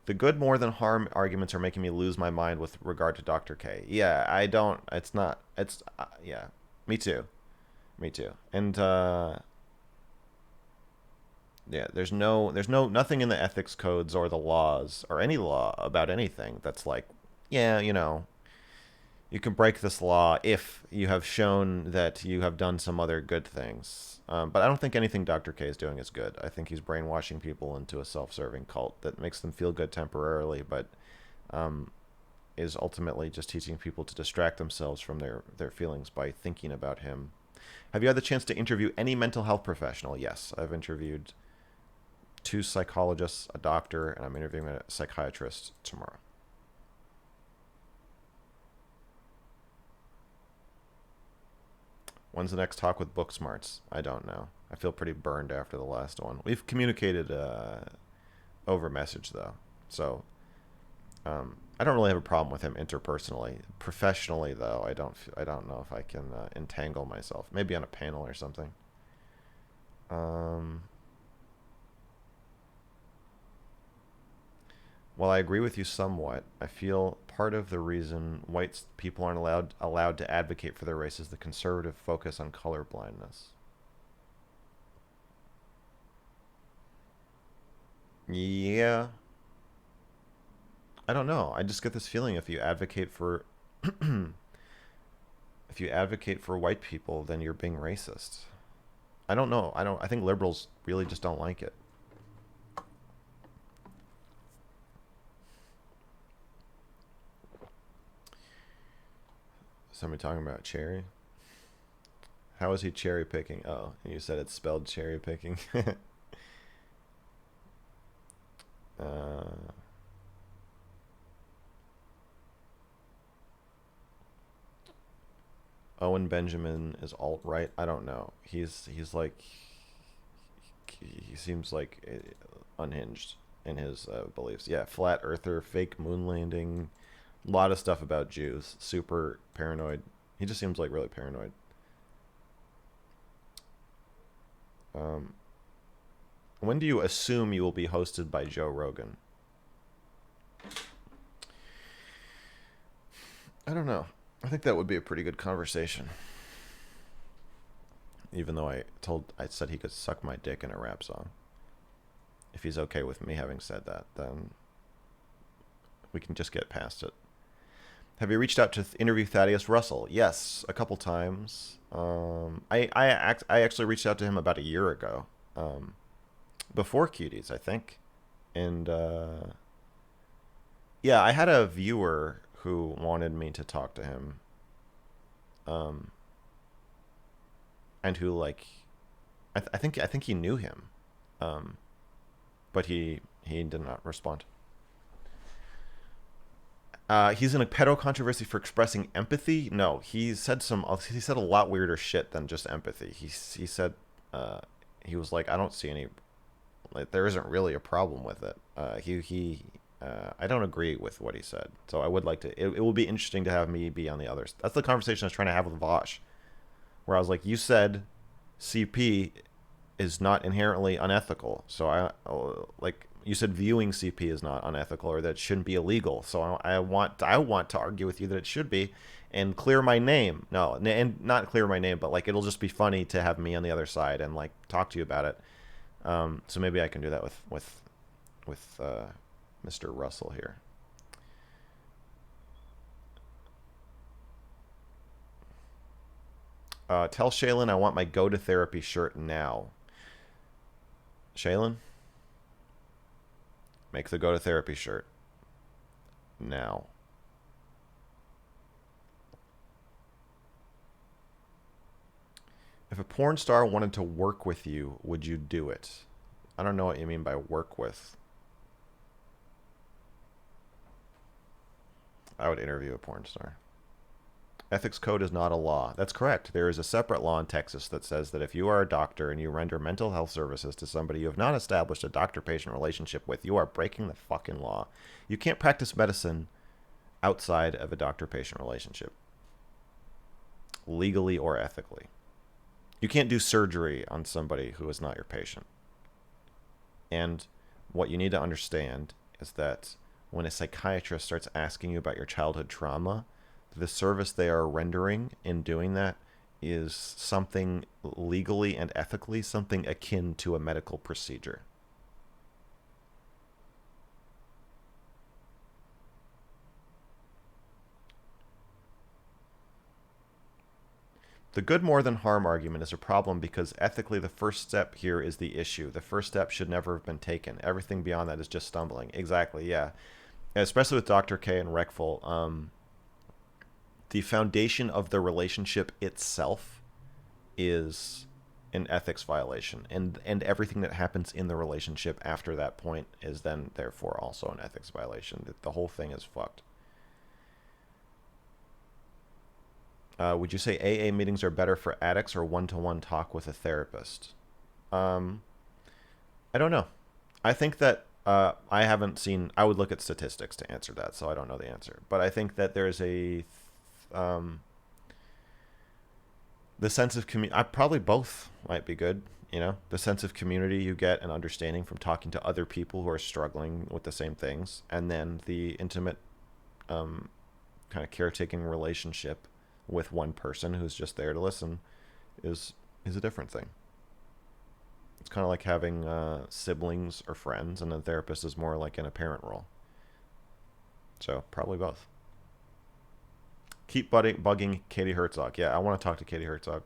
The good more than harm arguments are making me lose my mind with regard to Dr. K. Yeah, I don't. It's not. It's yeah. Me too. Me too. And yeah, there's nothing in the ethics codes or the laws or any law about anything that's like, yeah, you can break this law if you have shown that you have done some other good things. But I don't think anything Dr. K is doing is good. I think he's brainwashing people into a self-serving cult that makes them feel good temporarily, but is ultimately just teaching people to distract themselves from their feelings by thinking about him. Have you had the chance to interview any mental health professional? Yes, I've interviewed 2 psychologists, a doctor, and I'm interviewing a psychiatrist tomorrow. When's the next talk with Book Smarts? I don't know. I feel pretty burned after the last one. We've communicated over message though, so I don't really have a problem with him interpersonally. Professionally though, I don't know if I can entangle myself. Maybe on a panel or something. While I agree with you somewhat, I feel part of the reason white people aren't allowed to advocate for their race is the conservative focus on color blindness. Yeah, I don't know. I just get this feeling if you advocate for if you advocate for white people, then you're being racist. I don't know. I don't. I think liberals really just don't like it. Somebody talking about cherry. How is he cherry picking? Oh, you said it's spelled cherry picking. uh, Owen Benjamin is alt right. I don't know. He's like he seems like unhinged in his beliefs. Yeah, flat earther, fake moon landing, a lot of stuff about Jews. Super paranoid. He just seems like really paranoid. Um, when do you assume you will be hosted by Joe Rogan? I don't know. I think that would be a pretty good conversation. Even though I said he could suck my dick in a rap song. If he's okay with me having said that, then we can just get past it. Have you reached out to interview Thaddeus Russell? Yes, a couple times. I actually reached out to him about a year ago, before Cuties, I think, and yeah, I had a viewer who wanted me to talk to him, um, and who like, I think he knew him, um, but he did not respond. He's in a pedo controversy for expressing empathy. No, he said a lot weirder shit than just empathy. He said he was like, I don't see any, like, there isn't really a problem with it. I don't agree with what he said. So I would like to. It will be interesting to have me be on the others. That's the conversation I was trying to have with Vosh, where I was like, you said CP is not inherently unethical. So like you said viewing CP is not unethical or that it shouldn't be illegal. So I want to argue with you that it should be and clear my name. No, and not clear my name, but like it'll just be funny to have me on the other side and like talk to you about it. So maybe I can do that with Mr. Russell here. Tell Shaylin I want my Go to Therapy shirt now. Shaylin, make the Go to Therapy shirt now. If a porn star wanted to work with you, would you do it? I don't know what you mean by work with. I would interview a porn star. Ethics code is not a law. That's correct. There is a separate law in Texas that says that if you are a doctor and you render mental health services to somebody you have not established a doctor-patient relationship with, you are breaking the fucking law. You can't practice medicine outside of a doctor-patient relationship, legally or ethically. You can't do surgery on somebody who is not your patient. And what you need to understand is that when a psychiatrist starts asking you about your childhood trauma, the service they are rendering in doing that is something legally and ethically something akin to a medical procedure. The good more than harm argument is a problem because ethically the first step here is the issue. The first step should never have been taken. Everything beyond that is just stumbling. Exactly, yeah. Especially with Dr. K and Reckful, the foundation of the relationship itself is an ethics violation, and everything that happens in the relationship after that point is then therefore also an ethics violation. The whole thing is fucked. Would you say AA meetings are better for addicts or one-to-one talk with a therapist? Um, I don't know. I think that I haven't seen. I would look at statistics to answer that, so I don't know the answer. But I think that there's um, the sense of community. I probably both might be good. You know, the sense of community you get and understanding from talking to other people who are struggling with the same things, and then the intimate um, kind of caretaking relationship with one person who's just there to listen is is a different thing. It's kind of like having siblings or friends, and the therapist is more like in a parent role. So probably both. Keep bugging Katie Herzog. Yeah, I want to talk to Katie Herzog.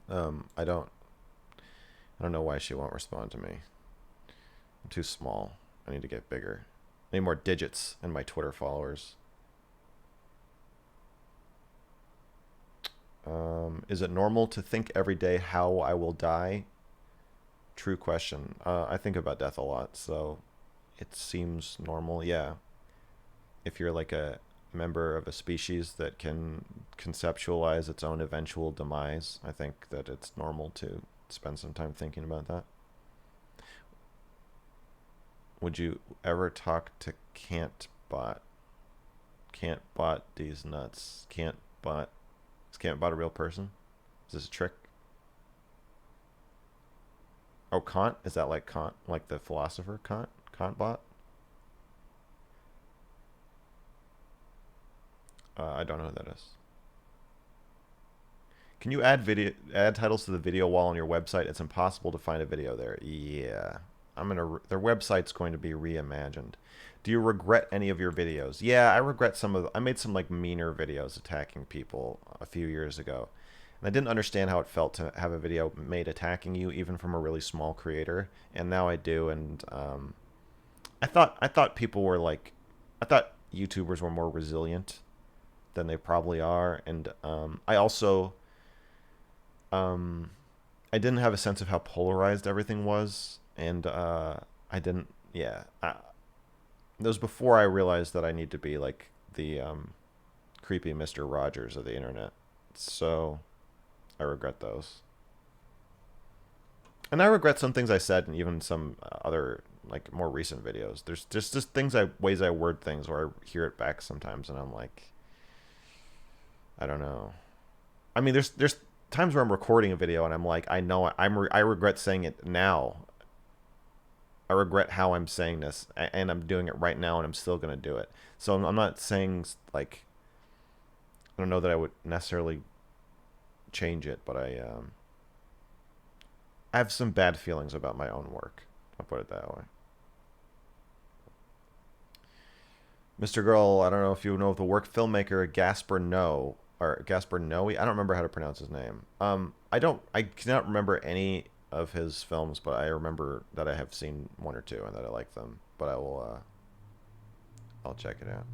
I don't. I don't know why she won't respond to me. I'm too small. I need to get bigger. I need more digits in my Twitter followers. Is it normal to think every day how I will die? True question. I think about death a lot, so it seems normal. Yeah, if you're like a member of a species that can conceptualize its own eventual demise, I think that it's normal to spend some time thinking about that. Would you ever talk to Can't Bot? Can't Bot these nuts. Can't Bot. Is Can't Bot a real person? Is this a trick? Oh, Kant? Is that like Kant, like the philosopher Kant? Kant Bot? I don't know who that is. Can you add titles to the video wall on your website? It's impossible to find a video there. Yeah. Their website's going to be reimagined. Do you regret any of your videos? Yeah, I regret some of I made some like meaner videos attacking people a few years ago. And I didn't understand how it felt to have a video made attacking you even from a really small creator, and now I do. And I thought people were like I thought YouTubers were more resilient than they probably are, and I also um, I didn't have a sense of how polarized everything was, and I didn't. Yeah, it was before I realized that I need to be like the creepy Mister Rogers of the internet. So I regret those, and I regret some things I said, and even some other like more recent videos. There's just things ways I word things where I hear it back sometimes, and I'm like, I don't know. I mean, there's times where I'm recording a video and I'm like, I know I regret saying it now. I regret how I'm saying this, and I'm doing it right now, and I'm still gonna do it. So I'm not saying like I don't know that I would necessarily change it, but I have some bad feelings about my own work. I'll put it that way. Mr. Girl, I don't know if you know of the work filmmaker Gasper No or Gasper Noe. I don't remember how to pronounce his name. I cannot remember any of his films, but I remember that I have seen one or two and that I like them. But I'll check it out.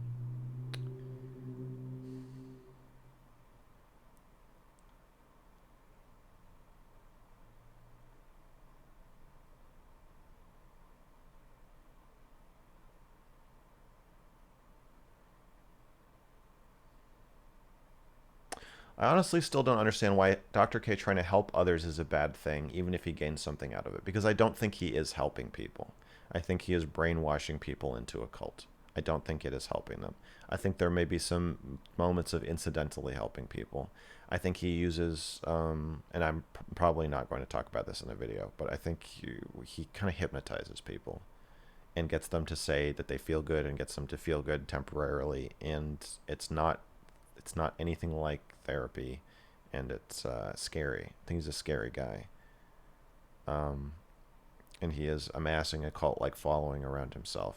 I honestly still don't understand why Dr. K trying to help others is a bad thing, even if he gains something out of it. Because I don't think he is helping people. I think he is brainwashing people into a cult. I don't think it is helping them. I think there may be some moments of incidentally helping people. I think he uses, and I'm probably not going to talk about this in the video, but I think he kind of hypnotizes people and gets them to say that they feel good and gets them to feel good temporarily. And it's not anything like therapy, and it's scary. I think he's a scary guy. Um, and he is amassing a cult-like following around himself.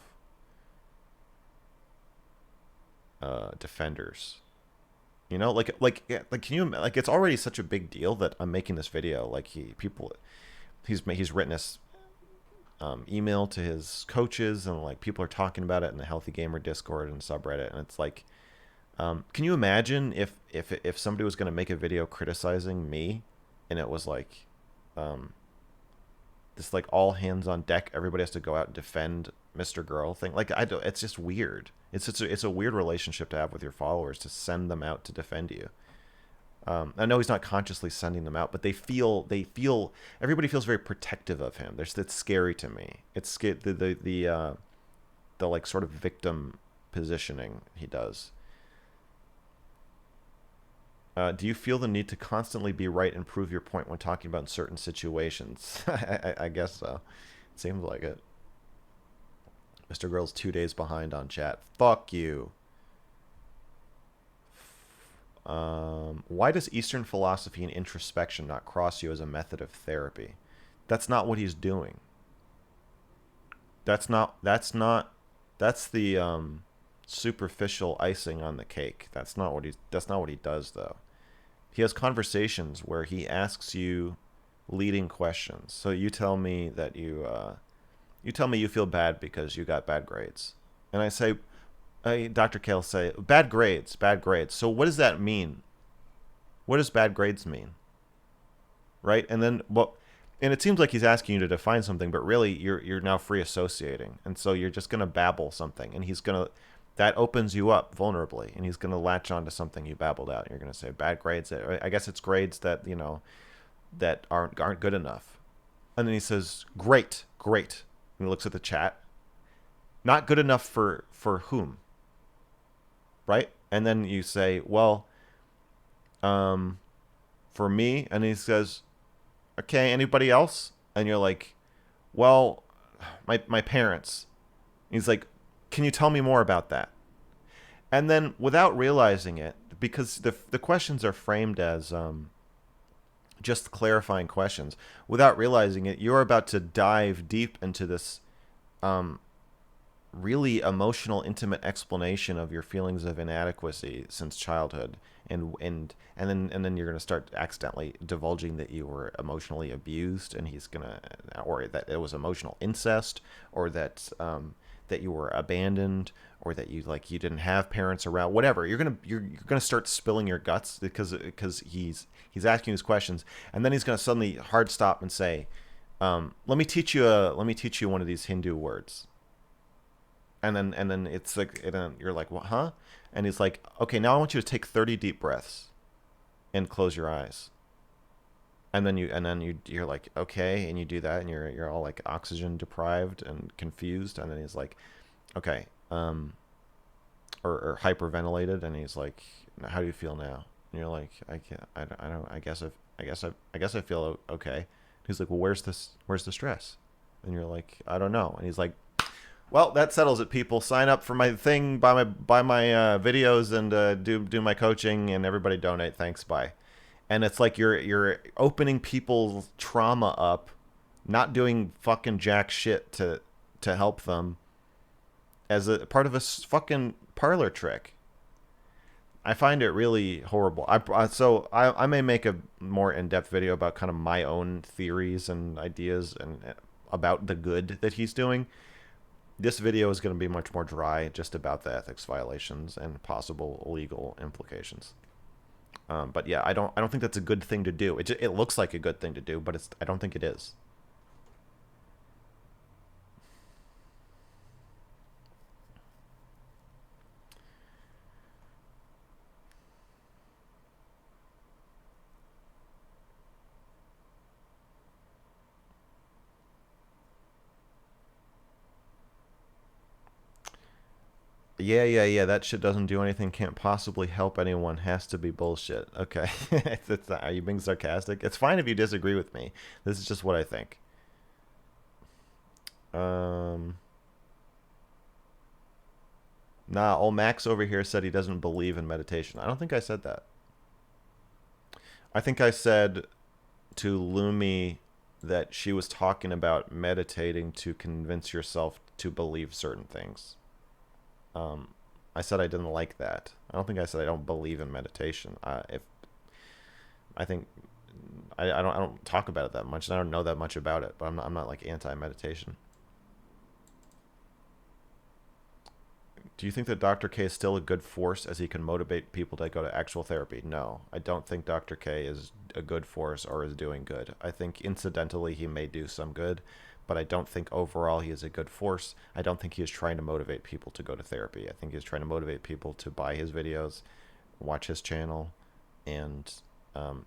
Defenders. Can you like? It's already such a big deal that I'm making this video. Like he's written this email to his coaches, and like people are talking about it in the Healthy Gamer Discord and subreddit, and it's like, can you imagine if somebody was going to make a video criticizing me, and it was like, this like all hands on deck, everybody has to go out and defend mrgirl thing. Like I don't, it's just weird. It's a weird relationship to have with your followers, to send them out to defend you. I know he's not consciously sending them out, but they feel everybody feels very protective of him. It's scary to me. It's the like sort of victim positioning he does. Do you feel the need to constantly be right and prove your point when talking about certain situations? I guess so. It seems like it. mrgirl's 2 days behind on chat. Fuck you. Why does Eastern philosophy and introspection not cross you as a method of therapy? That's not what he's doing. That's not. That's the superficial icing on the cake. That's not what he's. That's not what he does, though. He has conversations where he asks you leading questions. So you tell me that you tell me you feel bad because you got bad grades, and I say, Dr. Kale say, bad grades, bad grades. So what does that mean? What does bad grades mean? Right? And then, well, and it seems like he's asking you to define something, but really you're now free associating. And so you're just going to babble something, and that opens you up vulnerably, and he's going to latch onto something you babbled out. And you're going to say bad grades. I guess it's grades that, that aren't good enough. And then he says, great, great. And he looks at the chat. Not good enough for whom? Right? And then you say, well, for me. And he says, okay, anybody else? And you're like, well, my parents. He's like, can you tell me more about that? And then without realizing it, because the questions are framed as just clarifying questions, without realizing it, you're about to dive deep into this really emotional, intimate explanation of your feelings of inadequacy since childhood, and then you're going to start accidentally divulging that you were emotionally abused, and or that it was emotional incest, or that that you were abandoned, or that you didn't have parents around. Whatever, you're gonna start spilling your guts because he's asking these questions, and then he's going to suddenly hard stop and say, let me teach you one of these Hindu words. And then it's like, and then you're like, what, huh? And he's like, okay, now I want you to take 30 deep breaths and close your eyes. And then you're like, okay, and you do that, and you're all like oxygen deprived and confused. And then he's like, okay, or hyperventilated, and he's like, how do you feel now? And you're like, I don't, I guess I feel okay. He's like, well, where's the stress? And you're like, I don't know. And he's like, well, that settles it, people. Sign up for my thing, buy my videos, and do my coaching, and everybody donate. Thanks, bye. And it's like you're opening people's trauma up, not doing fucking jack shit to help them, as a part of a fucking parlor trick. I find it really horrible. I may make a more in-depth video about kind of my own theories and ideas and about the good that he's doing. This video is going to be much more dry, just about the ethics violations and possible legal implications. But yeah, I don't think that's a good thing to do. It looks like a good thing to do, but I don't think it is. Yeah. That shit doesn't do anything. Can't possibly help anyone. Has to be bullshit. Okay, it's not, are you being sarcastic? It's fine if you disagree with me. This is just what I think. Um, Nah, old Max over here said he doesn't believe in meditation. I don't think I said that. I think I said to Lumi that she was talking about meditating to convince yourself to believe certain things. Um, I said I didn't like that. I don't think I said I don't believe in meditation. If I think I don't talk about it that much. And I don't know that much about it, but I'm not like anti-meditation. Do you think that Dr. K is still a good force as he can motivate people to go to actual therapy? No, I don't think Dr. K is a good force or is doing good. I think incidentally he may do some good, but I don't think overall he is a good force. I don't think he is trying to motivate people to go to therapy. I think he's trying to motivate people to buy his videos, watch his channel, and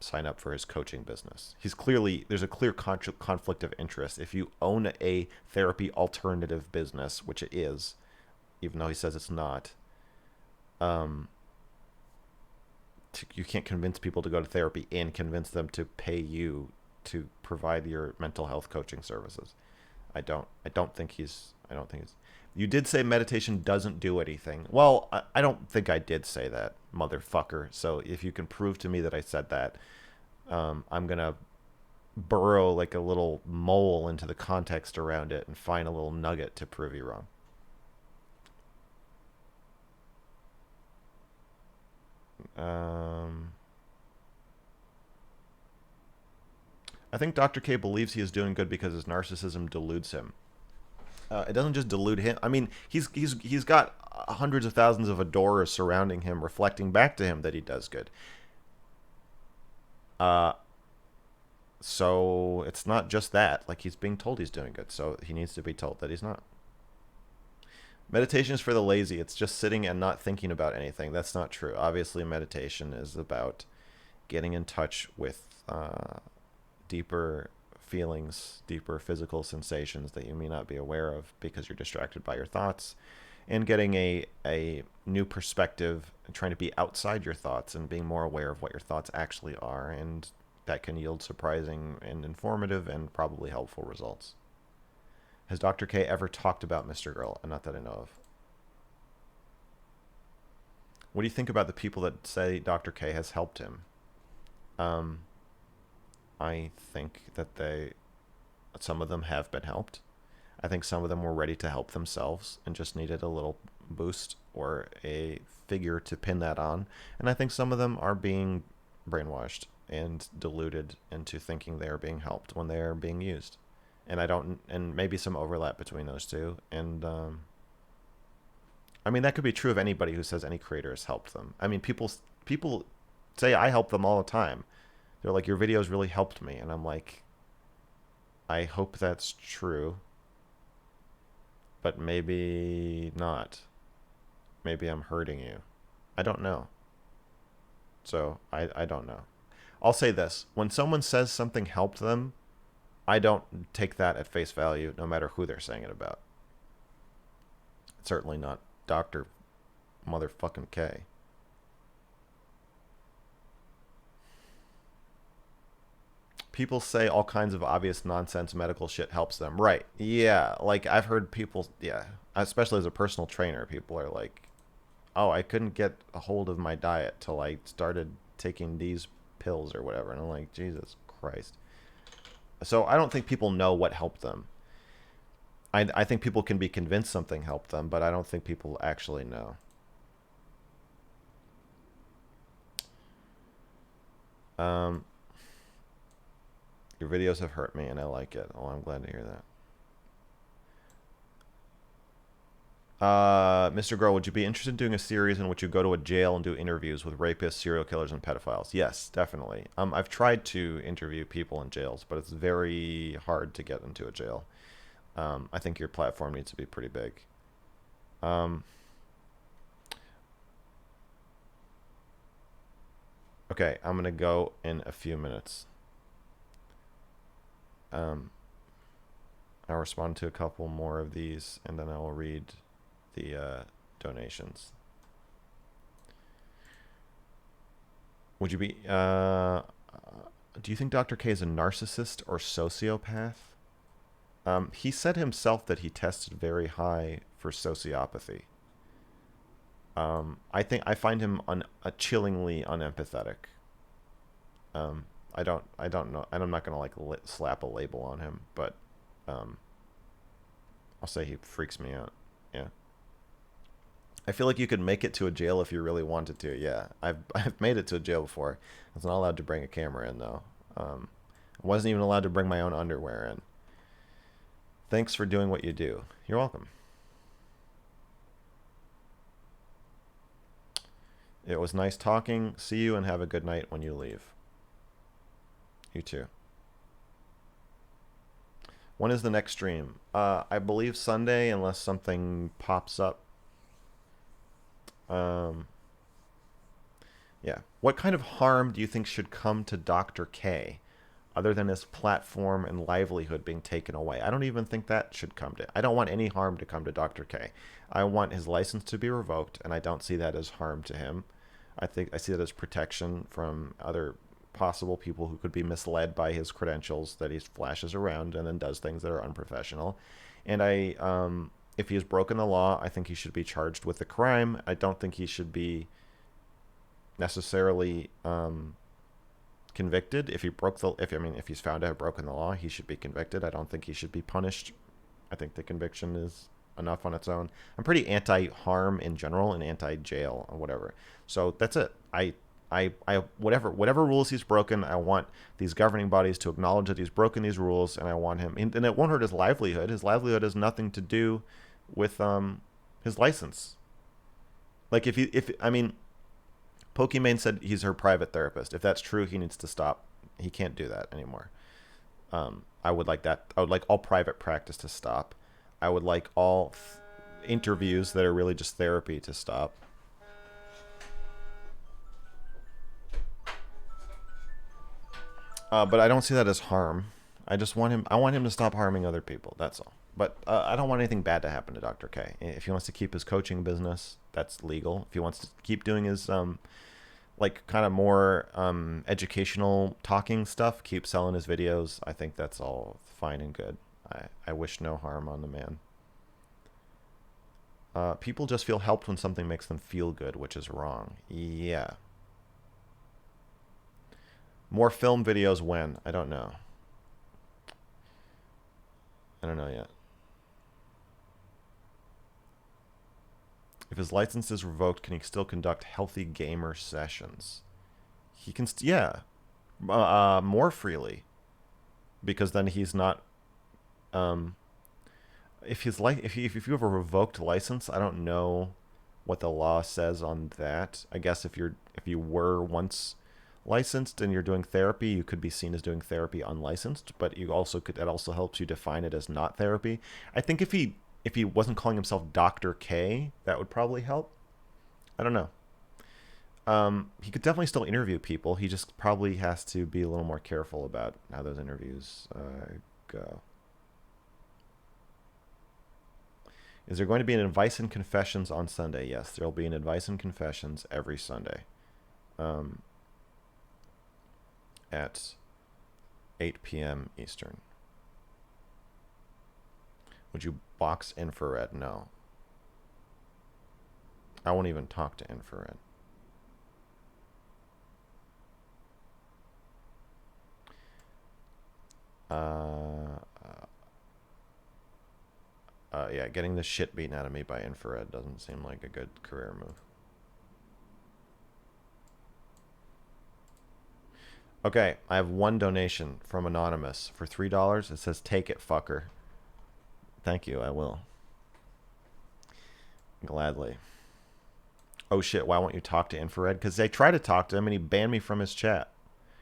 sign up for his coaching business. There's a clear conflict of interest. If you own a therapy alternative business, which it is, even though he says it's not, um, you can't convince people to go to therapy and convince them to pay you to provide your mental health coaching services. I don't think he's. I don't think it's. You did say meditation doesn't do anything. Well, I don't think I did say that, motherfucker. So if you can prove to me that I said that, I'm gonna burrow like a little mole into the context around it and find a little nugget to prove you wrong. Um, I think Dr. K believes he is doing good because his narcissism deludes him. It doesn't just delude him. I mean, he's got hundreds of thousands of adorers surrounding him, reflecting back to him that he does good. Uh, so it's not just that. Like he's being told he's doing good, so he needs to be told that he's not. Meditation is for the lazy. It's just sitting and not thinking about anything. That's not true. Obviously, meditation is about getting in touch with deeper feelings, deeper physical sensations that you may not be aware of because you're distracted by your thoughts, and getting a new perspective and trying to be outside your thoughts and being more aware of what your thoughts actually are, and that can yield surprising and informative and probably helpful results. Has Dr. K ever talked about Mr. Girl? Not that I know of. What do you think about the people that say Dr. K has helped him? Um, I think that some of them have been helped. I think some of them were ready to help themselves and just needed a little boost or a figure to pin that on. And I think some of them are being brainwashed and deluded into thinking they are being helped when they are being used. And I don't, and maybe some overlap between those two. And I mean, that could be true of anybody who says any creator has helped them. I mean, people say I help them all the time. They're like, your videos really helped me, and I'm like, I hope that's true, but maybe not. Maybe I'm hurting you. I don't know. So I don't know. I'll say this: when someone says something helped them, I don't take that at face value, no matter who they're saying it about. Certainly not Dr. Motherfucking K. People say all kinds of obvious nonsense medical shit helps them. Right. Yeah. Like I've heard people, yeah, especially as a personal trainer, people are like, oh, I couldn't get a hold of my diet till I started taking these pills or whatever. And I'm like, Jesus Christ. So I don't think people know what helped them. I think people can be convinced something helped them, but I don't think people actually know. Um, your videos have hurt me, and I like it. Oh, I'm glad to hear that. Mr. Girl, would you be interested in doing a series in which you go to a jail and do interviews with rapists, serial killers, and pedophiles? Yes, definitely. I've tried to interview people in jails, but it's very hard to get into a jail. I think your platform needs to be pretty big. Um, okay, I'm gonna go in a few minutes. Um, I'll respond to a couple more of these, and then I will read the donations. Would you be? Do you think Dr. K is a narcissist or sociopath? He said himself that he tested very high for sociopathy. I think I find him chillingly unempathetic. I don't know, and I'm not gonna like slap a label on him, but um, I'll say he freaks me out. Yeah, I feel like you could make it to a jail if you really wanted to. Yeah, I've made it to a jail before. I was not allowed to bring a camera in though. I wasn't even allowed to bring my own underwear in. Thanks for doing what you do. You're welcome. It was nice talking. See you and have a good night when you leave. You too. When is the next stream? I believe Sunday, unless something pops up. Um, yeah. What kind of harm do you think should come to Dr. K, other than his platform and livelihood being taken away? I don't even think that should come to. I don't want any harm to come to Dr. K. I want his license to be revoked, and I don't see that as harm to him. I think I see that as protection from other possible people who could be misled by his credentials that he flashes around and then does things that are unprofessional. And if he has broken the law, I think he should be charged with the crime. I don't think he should be necessarily convicted. If he broke the, if I mean, if he's found to have broken the law, he should be convicted. I don't think he should be punished. I think the conviction is enough on its own. I'm pretty anti-harm in general and anti-jail or whatever. So that's it. Whatever rules he's broken, I want these governing bodies to acknowledge that he's broken these rules, and I want him. And it won't hurt his livelihood. His livelihood has nothing to do with his license. Like if I mean, Pokimane said he's her private therapist. If that's true, he needs to stop. He can't do that anymore. I would like that. I would like all private practice to stop. I would like all interviews that are really just therapy to stop. But I don't see that as harm. I just want him. I want him to stop harming other people. That's all. But I don't want anything bad to happen to Dr. K. If he wants to keep his coaching business, that's legal. If he wants to keep doing his like kind of more educational talking stuff, keep selling his videos, I think that's all fine and good. I wish no harm on the man. People just feel helped when something makes them feel good, which is wrong. Yeah. More film videos when? I don't know. I don't know yet. If his license is revoked, can he still conduct healthy gamer sessions? He can, yeah, more freely, because then he's not. Um, if he's like, if you have a revoked license, I don't know what the law says on that. I guess if you were once licensed and you're doing therapy, you could be seen as doing therapy unlicensed, but you also could, that also helps you define it as not therapy. I think if he wasn't calling himself Dr. K, that would probably help. I don't know. He could definitely still interview people. He just probably has to be a little more careful about how those interviews go. Is there going to be an advice and confessions on Sunday? Yes, there will be an advice and confessions every Sunday. At 8 p.m. Eastern. Would you box infrared? No. I won't even talk to infrared. Yeah, getting the shit beaten out of me by infrared doesn't seem like a good career move. Okay, I have one donation from Anonymous for $3. It says, "Take it, fucker." Thank you, I will. Gladly. Oh shit, why won't you talk to Infrared? Because I tried to talk to him and he banned me from his chat.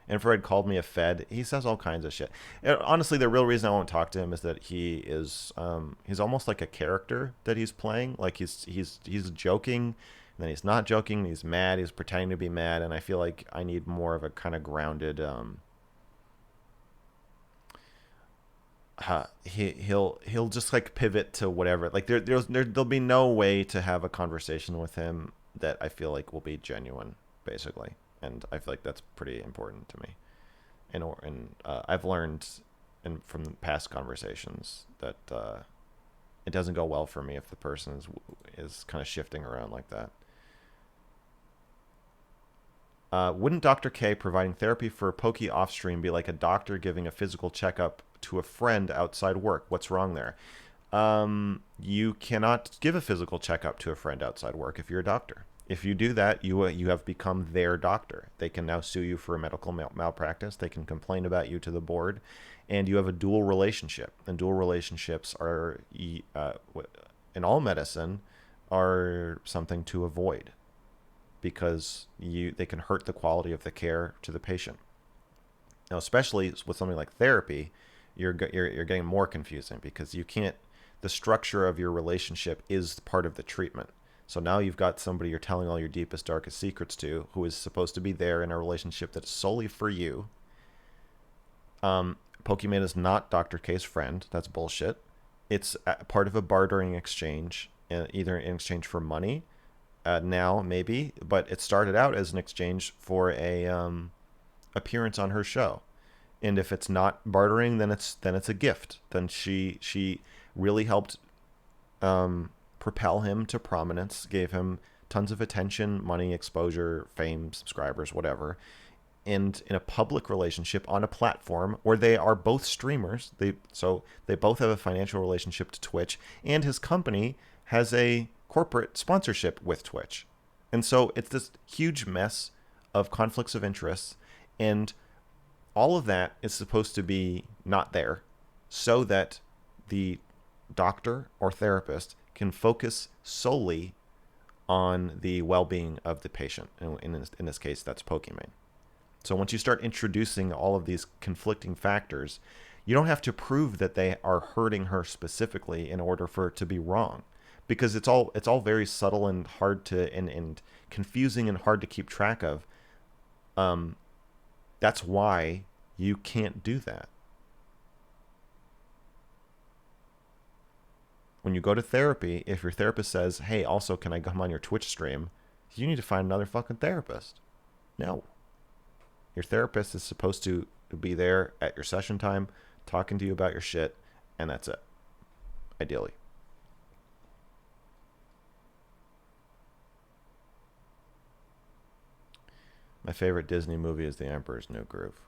Infrared called me a fed. He says all kinds of shit. Honestly, the real reason I won't talk to him is that he's almost like a character that he's playing. Like he's joking, and then he's not joking. He's mad. He's pretending to be mad, and I feel like I need more of a kind of grounded. He'll just like pivot to whatever. Like there'll be no way to have a conversation with him that I feel like will be genuine, basically. And I feel like that's pretty important to me. And I've learned from past conversations that it doesn't go well for me if the person is kind of shifting around like that. Wouldn't Dr. K providing therapy for Pokey off-stream be like a doctor giving a physical checkup to a friend outside work? What's wrong there? You cannot give a physical checkup to a friend outside work if you're a doctor. If you do that, you have become their doctor. They can now sue you for a medical malpractice. They can complain about you to the board, and you have a dual relationship. And dual relationships are, in all medicine, are something to avoid because they can hurt the quality of the care to the patient. Now, especially with something like therapy, you're getting more confusing because you can't. The structure of your relationship is part of the treatment. So now you've got somebody you're telling all your deepest, darkest secrets to, who is supposed to be there in a relationship that's solely for you. Pokimane is not Dr. K's friend. That's bullshit. It's part of a bartering exchange, either in exchange for money, now maybe, but it started out as an exchange for a appearance on her show. And if it's not bartering, then it's a gift. Then she really helped propel him to prominence, gave him tons of attention, money, exposure, fame, subscribers, whatever. And in a public relationship on a platform where they are both streamers, they both have a financial relationship to Twitch, and his company has a corporate sponsorship with Twitch. And so it's this huge mess of conflicts of interest, and all of that is supposed to be not there so that the doctor or therapist can focus solely on the well-being of the patient. In this case, that's Pokimane. So once you start introducing all of these conflicting factors, you don't have to prove that they are hurting her specifically in order for it to be wrong, because it's all very subtle and hard to and confusing and hard to keep track of. That's why you can't do that. When you go to therapy, if your therapist says, "Hey, also, can I come on your Twitch stream?" you need to find another fucking therapist. No. Your therapist is supposed to be there at your session time, talking to you about your shit, and that's it. Ideally. My favorite Disney movie is The Emperor's New Groove.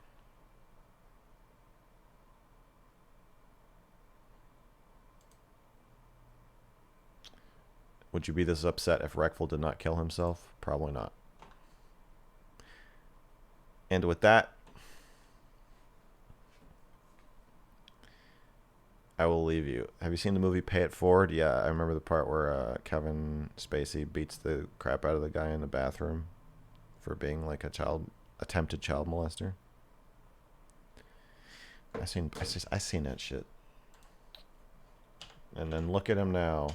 Would you be this upset if Reckful did not kill himself? Probably not. And with that, I will leave you. Have you seen the movie Pay It Forward? Yeah, I remember the part where Kevin Spacey beats the crap out of the guy in the bathroom for being like a attempted child molester. I seen that shit. And then look at him now.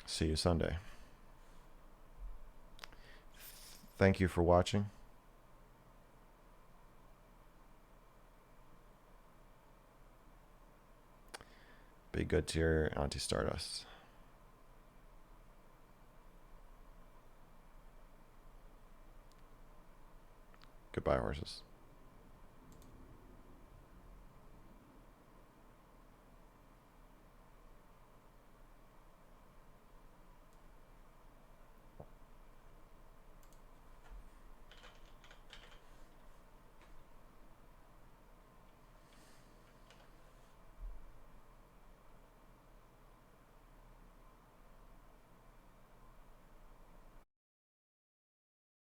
See you Sunday. Thank you for watching. Be good to your Auntie Stardust. Goodbye, horses.